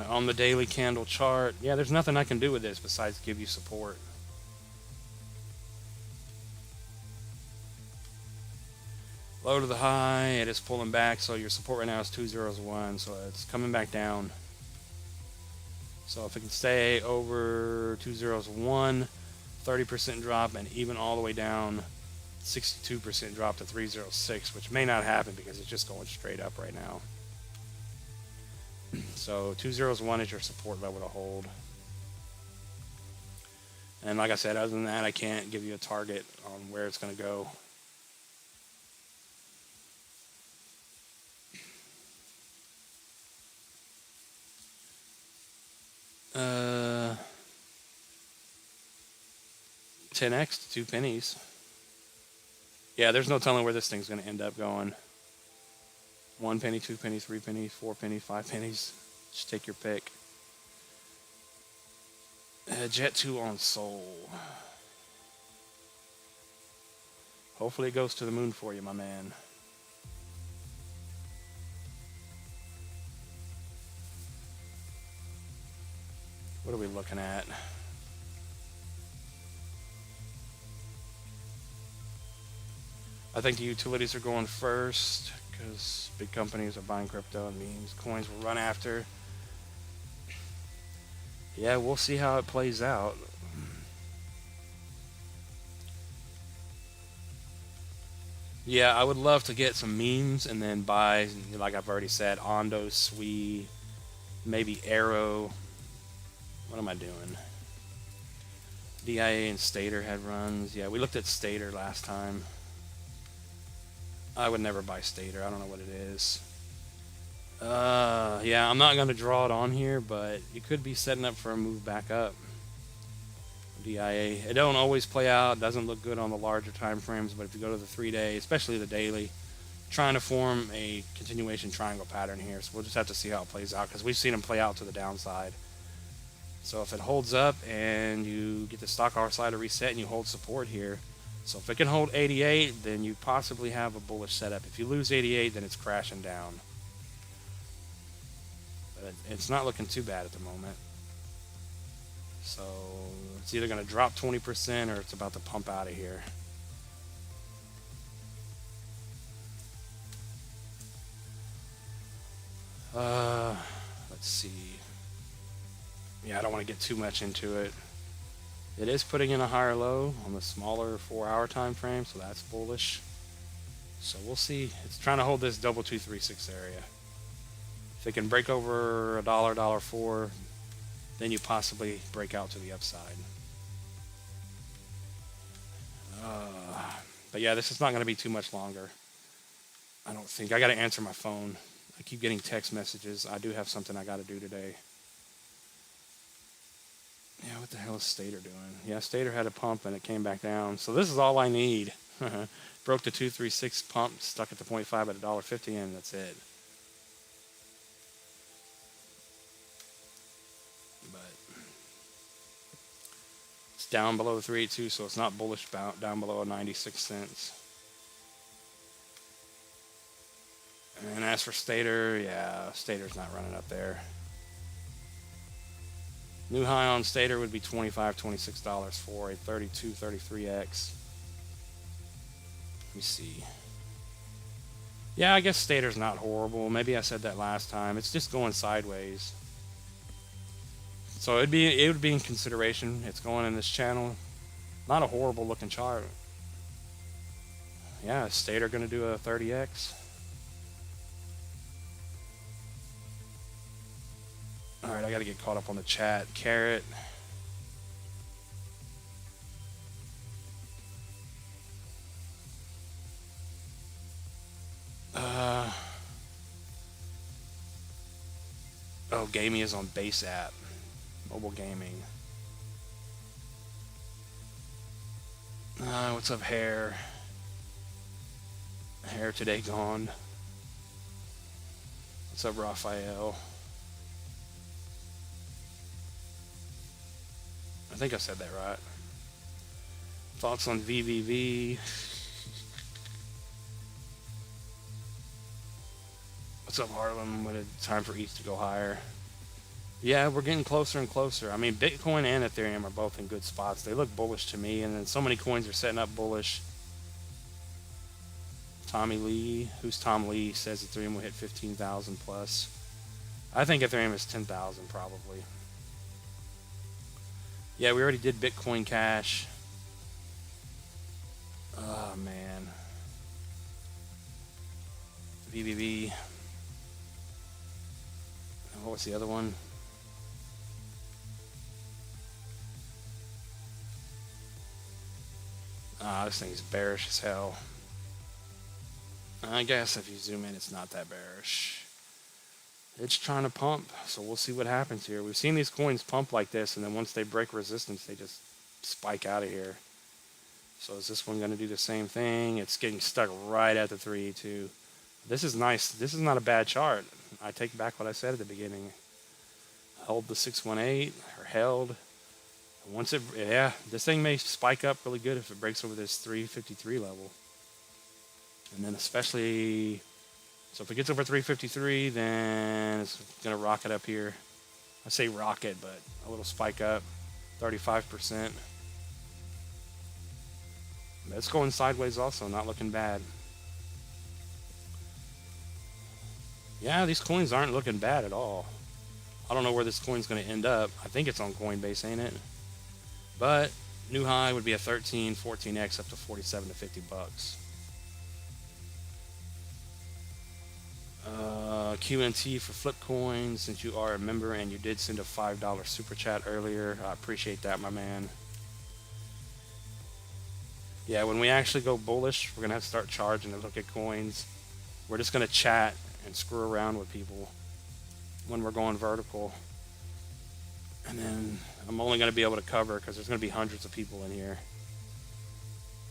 On the daily candle chart, yeah, there's nothing I can do with this besides give you support. Low to the high, it is pulling back, so your support right now is 201, so it's coming back down. So if it can stay over 201, 30% drop, and even all the way down 62% drop to 306, which may not happen because it's just going straight up right now. So 201 is your support level to hold. And like I said, other than that, I can't give you a target on where it's going to go. Uh, 10x, 2 pennies. Yeah, there's no telling where this thing's going to end up going. 1 penny, 2 pennies, 3 pennies, 4 pennies, 5 pennies. Just take your pick. Jet 2 on Sol. Hopefully it goes to the moon for you, my man. What are we looking at? I think the utilities are going first because big companies are buying crypto and memes. Coins will run after. Yeah, we'll see how it plays out. Yeah, I would love to get some memes and then buy, like I've already said, Ondo, Sui, maybe Arrow. What am I doing? DIA and Stater had runs. Yeah, we looked at Stater last time. I would never buy Stater. I don't know what it is. Yeah, I'm not going to draw it on here, but you could be setting up for a move back up. DIA. It don't always play out. It doesn't look good on the larger time frames, but if you go to the 3-day, especially the daily, trying to form a continuation triangle pattern here. So we'll just have to see how it plays out because we've seen them play out to the downside. So if it holds up and you get the stock hour slider reset and you hold support here, so if it can hold 88, then you possibly have a bullish setup. If you lose 88, then it's crashing down. But it's not looking too bad at the moment. So it's either going to drop 20% or it's about to pump out of here. Let's see. Yeah, I don't want to get too much into it. It is putting in a higher low on the smaller 4-hour time frame, so that's bullish. So we'll see. It's trying to hold this double 236 area. If it can break over $1, $1.04, then you possibly break out to the upside. But yeah, this is not going to be too much longer. I don't think. I got to answer my phone. I keep getting text messages. I do have something I got to do today. Yeah, what the hell is Stater doing? Yeah, Stater had a pump and it came back down. So this is all I need. Broke the 236 pump, stuck at the 0.5 at $1.50, and that's it. But it's down below the 382, so it's not bullish down below 96 cents. And as for Stater, yeah, Stater's not running up there. New high on Stater would be $25, $26 for a 32, 33X. Let me see. Yeah, I guess Stater's not horrible. Maybe I said that last time. It's just going sideways. So it would be in consideration. It's going in this channel. Not a horrible looking chart. Yeah, Stater gonna do a 30x. All right, I gotta get caught up on the chat. Carrot. Oh, gaming is on base app. Mobile gaming. What's up, Hair? Hair today gone. What's up, Raphael? I think I said that right. Thoughts on VVV? What's up, Harlem? When it's time for ETH to go higher? Yeah, we're getting closer and closer. I mean, Bitcoin and Ethereum are both in good spots. They look bullish to me, and then so many coins are setting up bullish. Tommy Lee, who's Tom Lee, says Ethereum will hit 15,000 plus. I think Ethereum is 10,000 probably. Yeah, we already did Bitcoin Cash. Oh, man. VVV. What was the other one? This thing's bearish as hell. I guess if you zoom in, it's not that bearish. It's trying to pump, so we'll see what happens here. We've seen these coins pump like this, and then once they break resistance, they just spike out of here. So is this one going to do the same thing? It's getting stuck right at the 3E2. This is nice. This is not a bad chart. I take back what I said at the beginning. Held the 618, or held. Once it, yeah, this thing may spike up really good if it breaks over this 353 level. And then especially, so if it gets over 353, then it's going to rocket up here. I say rocket, but a little spike up, 35%. It's going sideways also, not looking bad. Yeah, these coins aren't looking bad at all. I don't know where this coin's going to end up. I think it's on Coinbase, ain't it? But new high would be a 13, 14x up to 47 to 50 bucks. QNT for flip coins, since you are a member and you did send a $5 super chat earlier. I appreciate that, my man. Yeah, when we actually go bullish, we're going to have to start charging to look at coins. We're just going to chat and screw around with people when we're going vertical. And then I'm only going to be able to cover, because there's going to be hundreds of people in here.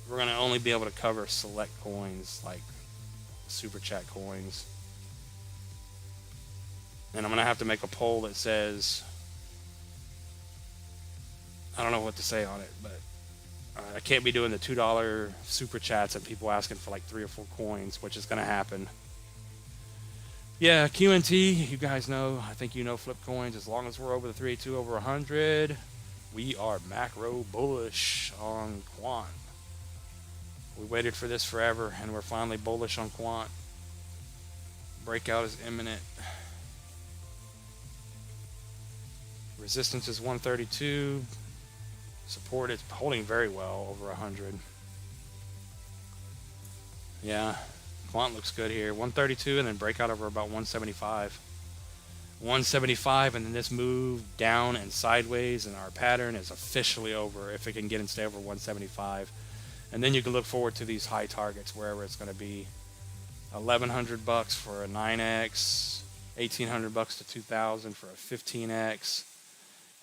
We're going to only be able to cover select coins, like super chat coins. And I'm going to have to make a poll that says, I don't know what to say on it, but I can't be doing the $2 super chats and people asking for like 3 or 4 coins, which is going to happen. Yeah, QNT, you guys know, I think you know flip coins. As long as we're over the 382 over 100, we are macro bullish on Quant. We waited for this forever, and we're finally bullish on Quant. Breakout is imminent. Resistance is 132. Support is holding very well over 100. Yeah, Quant looks good here. 132 and then breakout over about 175. 175 and then this move down and sideways, and our pattern is officially over if it can get and stay over 175. And then you can look forward to these high targets wherever it's going to be. 1,100 bucks for a 9x, 1,800 bucks to 2,000 for a 15x.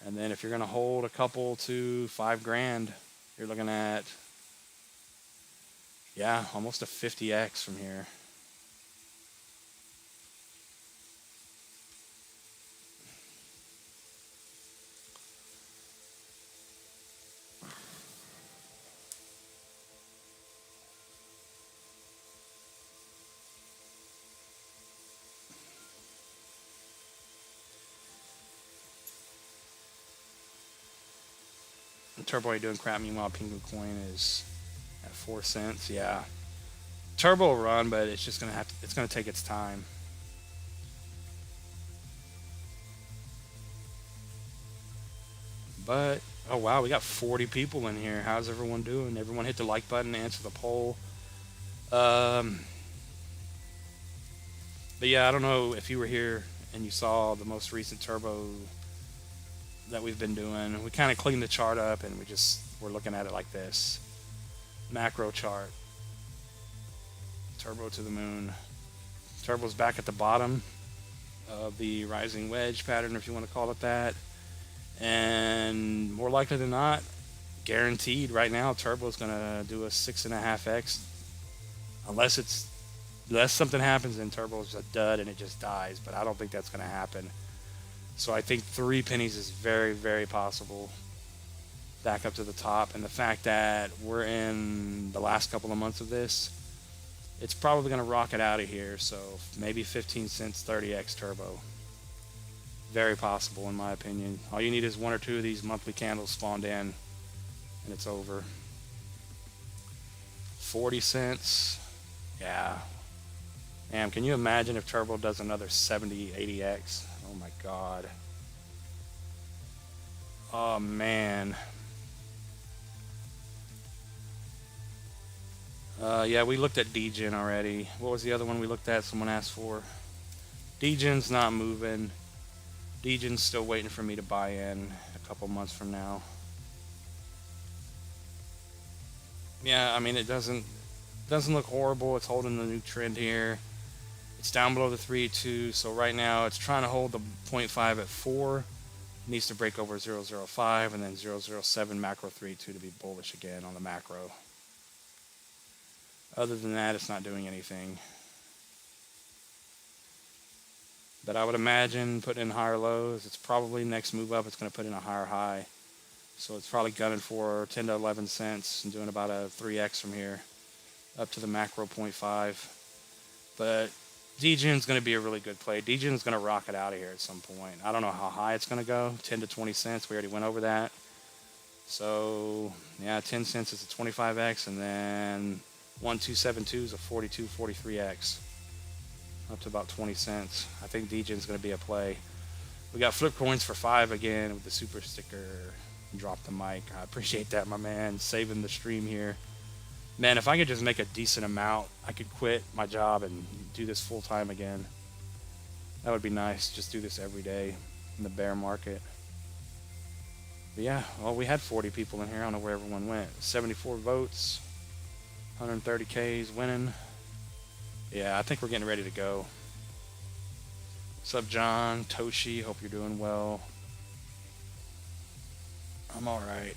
And then if you're going to hold a couple to $5,000, you're looking at, yeah, almost a 50x from here. Turbo ain't doing crap. Meanwhile, Penguin Coin is at 4 cents. Yeah, Turbo will run, but it's just gonna it's gonna take its time. But Oh wow, we got 40 people in here. How's everyone doing? Everyone hit the like button, answer the poll. Um, but yeah, I don't know if you were here and you saw the most recent turbo that we've been doing. We kind of cleaned the chart up and we're looking at it like this. Macro chart. Turbo to the moon. Turbo's back at the bottom of the rising wedge pattern, if you want to call it that. And more likely than not, guaranteed right now, Turbo's going to do a 6.5x. Unless something happens and Turbo's a dud and it just dies. But I don't think that's going to happen. So I think 3 pennies is very, very possible back up to the top. And the fact that we're in the last couple of months of this, it's probably going to rocket out of here. So maybe 15 cents, 30x Turbo. Very possible in my opinion. All you need is 1 or 2 of these monthly candles spawned in and it's over. 40 cents. Yeah. Damn, can you imagine if Turbo does another 70, 80x? Oh my god. Oh man. Yeah, we looked at Degen already. What was the other one we looked at? Someone asked for. Degen's not moving. Degen's still waiting for me to buy in a couple months from now. Yeah, I mean it doesn't look horrible. It's holding the new trend here. It's down below the 3.2, so right now it's trying to hold the 0.5 at 4. It needs to break over 0.005 and then 0.007 macro 3.2 to be bullish again on the macro. Other than that, it's not doing anything. But I would imagine putting in higher lows. It's probably next move up, it's going to put in a higher high. So it's probably gunning for 10 to 11 cents and doing about a 3x from here up to the macro 0.5. But Degen's going to be a really good play. Degen's going to rocket out of here at some point. I don't know how high it's going to go. 10 to 20 cents. We already went over that. So, yeah, 10 cents is a 25x. And then 1272 is a 42, 43x. Up to about 20 cents. I think Degen's going to be a play. We got flip coins for 5 again with the super sticker. Drop the mic. I appreciate that, my man. Saving the stream here. Man, if I could just make a decent amount, I could quit my job and do this full time again. That would be nice. Just do this every day in the bear market. But yeah, well, we had 40 people in here. I don't know where everyone went. 74 votes. 130 Ks winning. Yeah, I think we're getting ready to go. What's up, John? Toshi, hope you're doing well. I'm alright.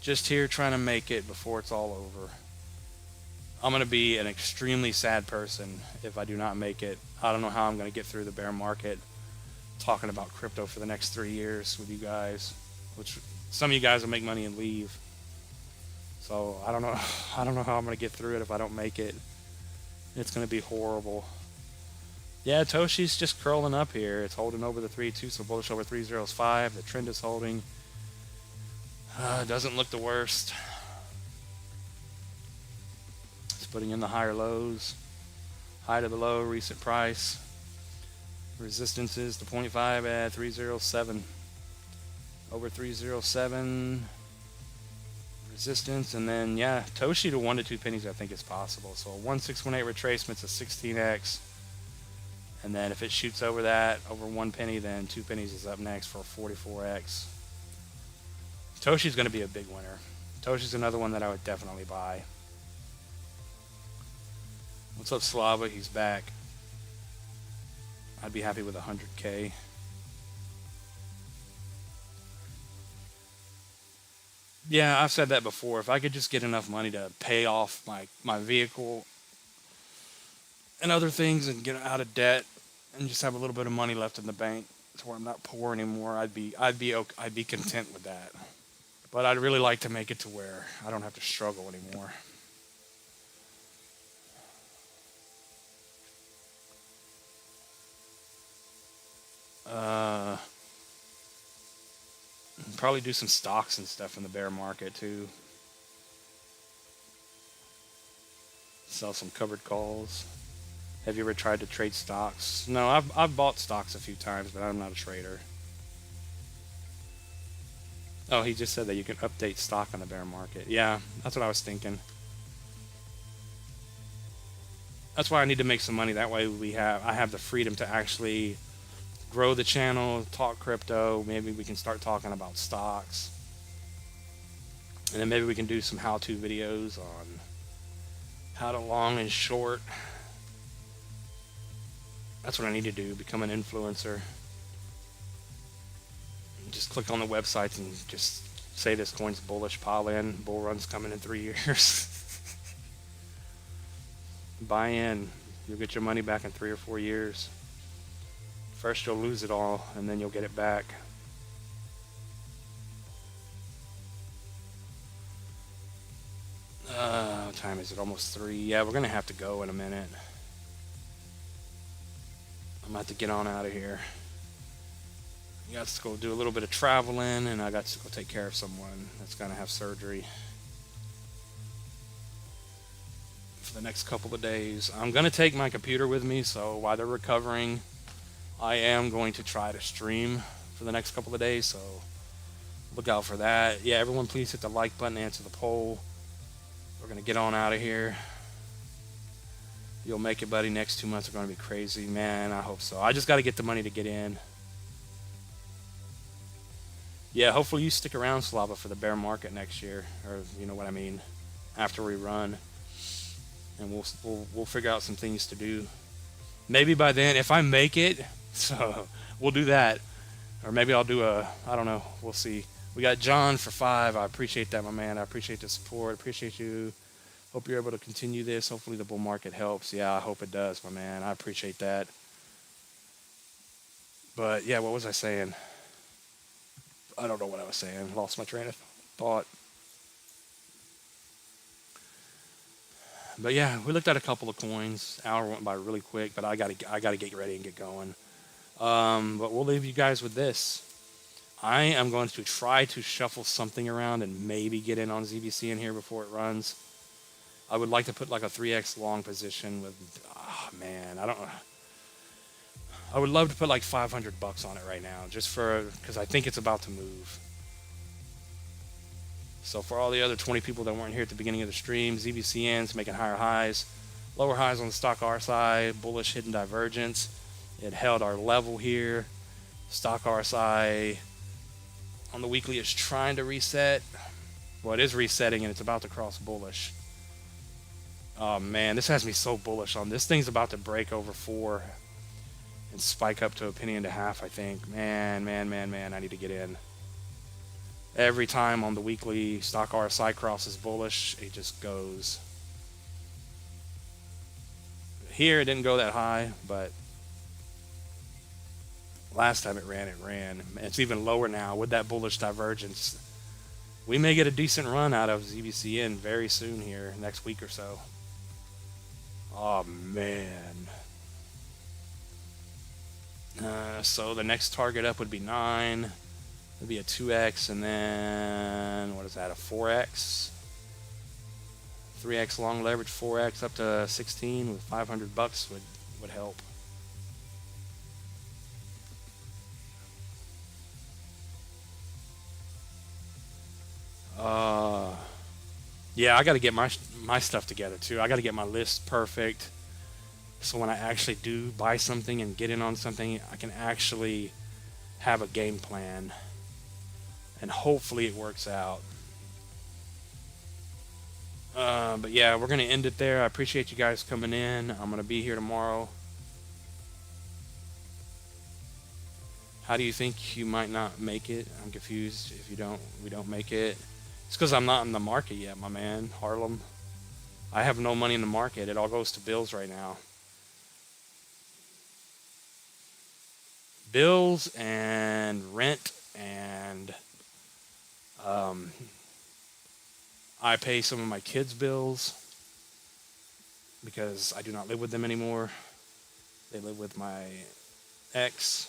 Just here trying to make it before it's all over. I'm going to be an extremely sad person if I do not make it. I don't know how I'm going to get through the bear market talking about crypto for the next 3 years with you guys, which some of you guys will make money and leave. So I don't know how I'm going to get through it if I don't make it. It's going to be horrible. Yeah, Toshi's just curling up here. It's holding over the 3.2, so bullish over 3.05. The trend is holding. Doesn't look the worst. It's putting in the higher lows. High to the low, recent price. Resistance is the 0.5 at 3.07. Over 3.07. Resistance, and then, yeah, Toshi to 1 to 2 pennies I think is possible. So a 1618 retracement's a 16x. And then if it shoots over that, over 1 penny, then 2 pennies is up next for a 44x. Toshi's going to be a big winner. Toshi's another one that I would definitely buy. What's up, Slava? He's back. I'd be happy with 100K. Yeah, I've said that before. If I could just get enough money to pay off my vehicle and other things and get out of debt and just have a little bit of money left in the bank to where I'm not poor anymore, I'd be content with that. But I'd really like to make it to where I don't have to struggle anymore. Probably do some stocks and stuff in the bear market too. Sell some covered calls. Have you ever tried to trade stocks? No, I've bought stocks a few times, but I'm not a trader. Oh, he just said that you can update stock on the bear market. Yeah, that's what I was thinking. That's why I need to make some money. That way I have the freedom to actually grow the channel, talk crypto. Maybe we can start talking about stocks. And then maybe we can do some how-to videos on how to long and short. That's what I need to do, become an influencer. Just click on the websites and just say this coin's bullish, pile in, bull run's coming in 3 years. Buy in. You'll get your money back in 3 or 4 years. First you'll lose it all, and then you'll get it back. What time is it? Almost 3. Yeah, we're gonna have to go in a minute. I'm gonna have to get on out of here. I got to go do a little bit of traveling, and I got to go take care of someone that's gonna have surgery for the next couple of days. I'm gonna take my computer with me, so while they're recovering, I am going to try to stream for the next couple of days, so look out for that. Yeah, everyone please hit the like button, answer the poll. We're gonna get on out of here. You'll make it, buddy. Next 2 months are gonna be crazy, man. I hope so. I just gotta get the money to get in. Yeah, hopefully you stick around, Slava, for the bear market next year, or you know what I mean, after we run, and we'll figure out some things to do. Maybe by then, if I make it, so we'll do that, or maybe I'll do I don't know. We'll see. We got John for 5. I appreciate that, my man. I appreciate the support. Appreciate you. Hope you're able to continue this. Hopefully the bull market helps. Yeah, I hope it does, my man. I appreciate that. But yeah, what was I saying? I don't know what I was saying. Lost my train of thought. But yeah, we looked at a couple of coins. Hour went by really quick, but I gotta get ready and get going. But we'll leave you guys with this. I am going to try to shuffle something around and maybe get in on ZBC in here before it runs. I would like to put like a 3x long position with, man, I would love to put like $500 on it right now, just because I think it's about to move. So for all the other 20 people that weren't here at the beginning of the stream, ZBCN's making higher highs, lower highs on the stock RSI, bullish hidden divergence. It held our level here. Stock RSI on the weekly is trying to reset. Well, it is resetting and it's about to cross bullish. Oh man, this has me so bullish on this. Thing's about to break over 4 and spike up to a penny and a half, I think. Man, I need to get in. Every time on the weekly stock RSI crosses bullish, it just goes. Here it didn't go that high, but last time it ran. It's even lower now with that bullish divergence. We may get a decent run out of ZBCN very soon here, next week or so. Oh man. So the next target up would be 9. It'd be a 2x, and then what is that? A 4x, 3x long leverage, 4x up to 16 with $500 would help. Yeah, I got to get my stuff together too. I got to get my list perfect, so when I actually do buy something and get in on something, I can actually have a game plan, and hopefully it works out. But yeah, we're gonna end it there. I appreciate you guys coming in. I'm gonna be here tomorrow. How do you think you might not make it? I'm confused if we don't make it. It's because I'm not in the market yet, my man. Harlem. I have no money in the market. It all goes to bills right now. Bills and rent, and I pay some of my kids' bills because I do not live with them anymore. They live with my ex,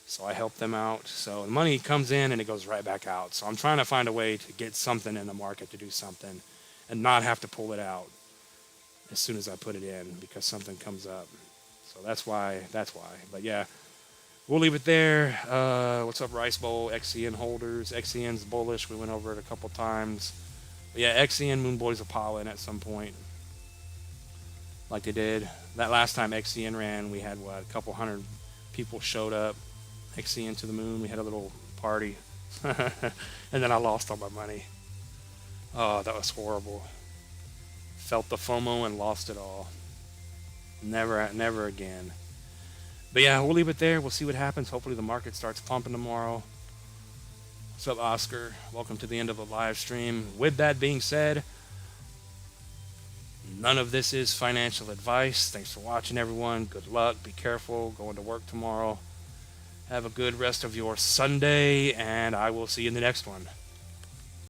so I help them out. So the money comes in and it goes right back out. So I'm trying to find a way to get something in the market to do something and not have to pull it out as soon as I put it in because something comes up. So that's why. But yeah, we'll leave it there. What's up, Rice Bowl, XCN holders? XCN's bullish. We went over it a couple times. But yeah, XCN Moon Boys will pile in at some point, like they did. That last time XCN ran, we had, what, a couple hundred people showed up. XCN to the moon. We had a little party. And then I lost all my money. Oh, that was horrible. Felt the FOMO and lost it all. Never again. But yeah, we'll leave it there. We'll see what happens. Hopefully the market starts pumping tomorrow. What's up, Oscar? Welcome to the end of the live stream. With that being said, none of this is financial advice. Thanks for watching, everyone. Good luck. Be careful. Going to work tomorrow. Have a good rest of your Sunday, and I will see you in the next one.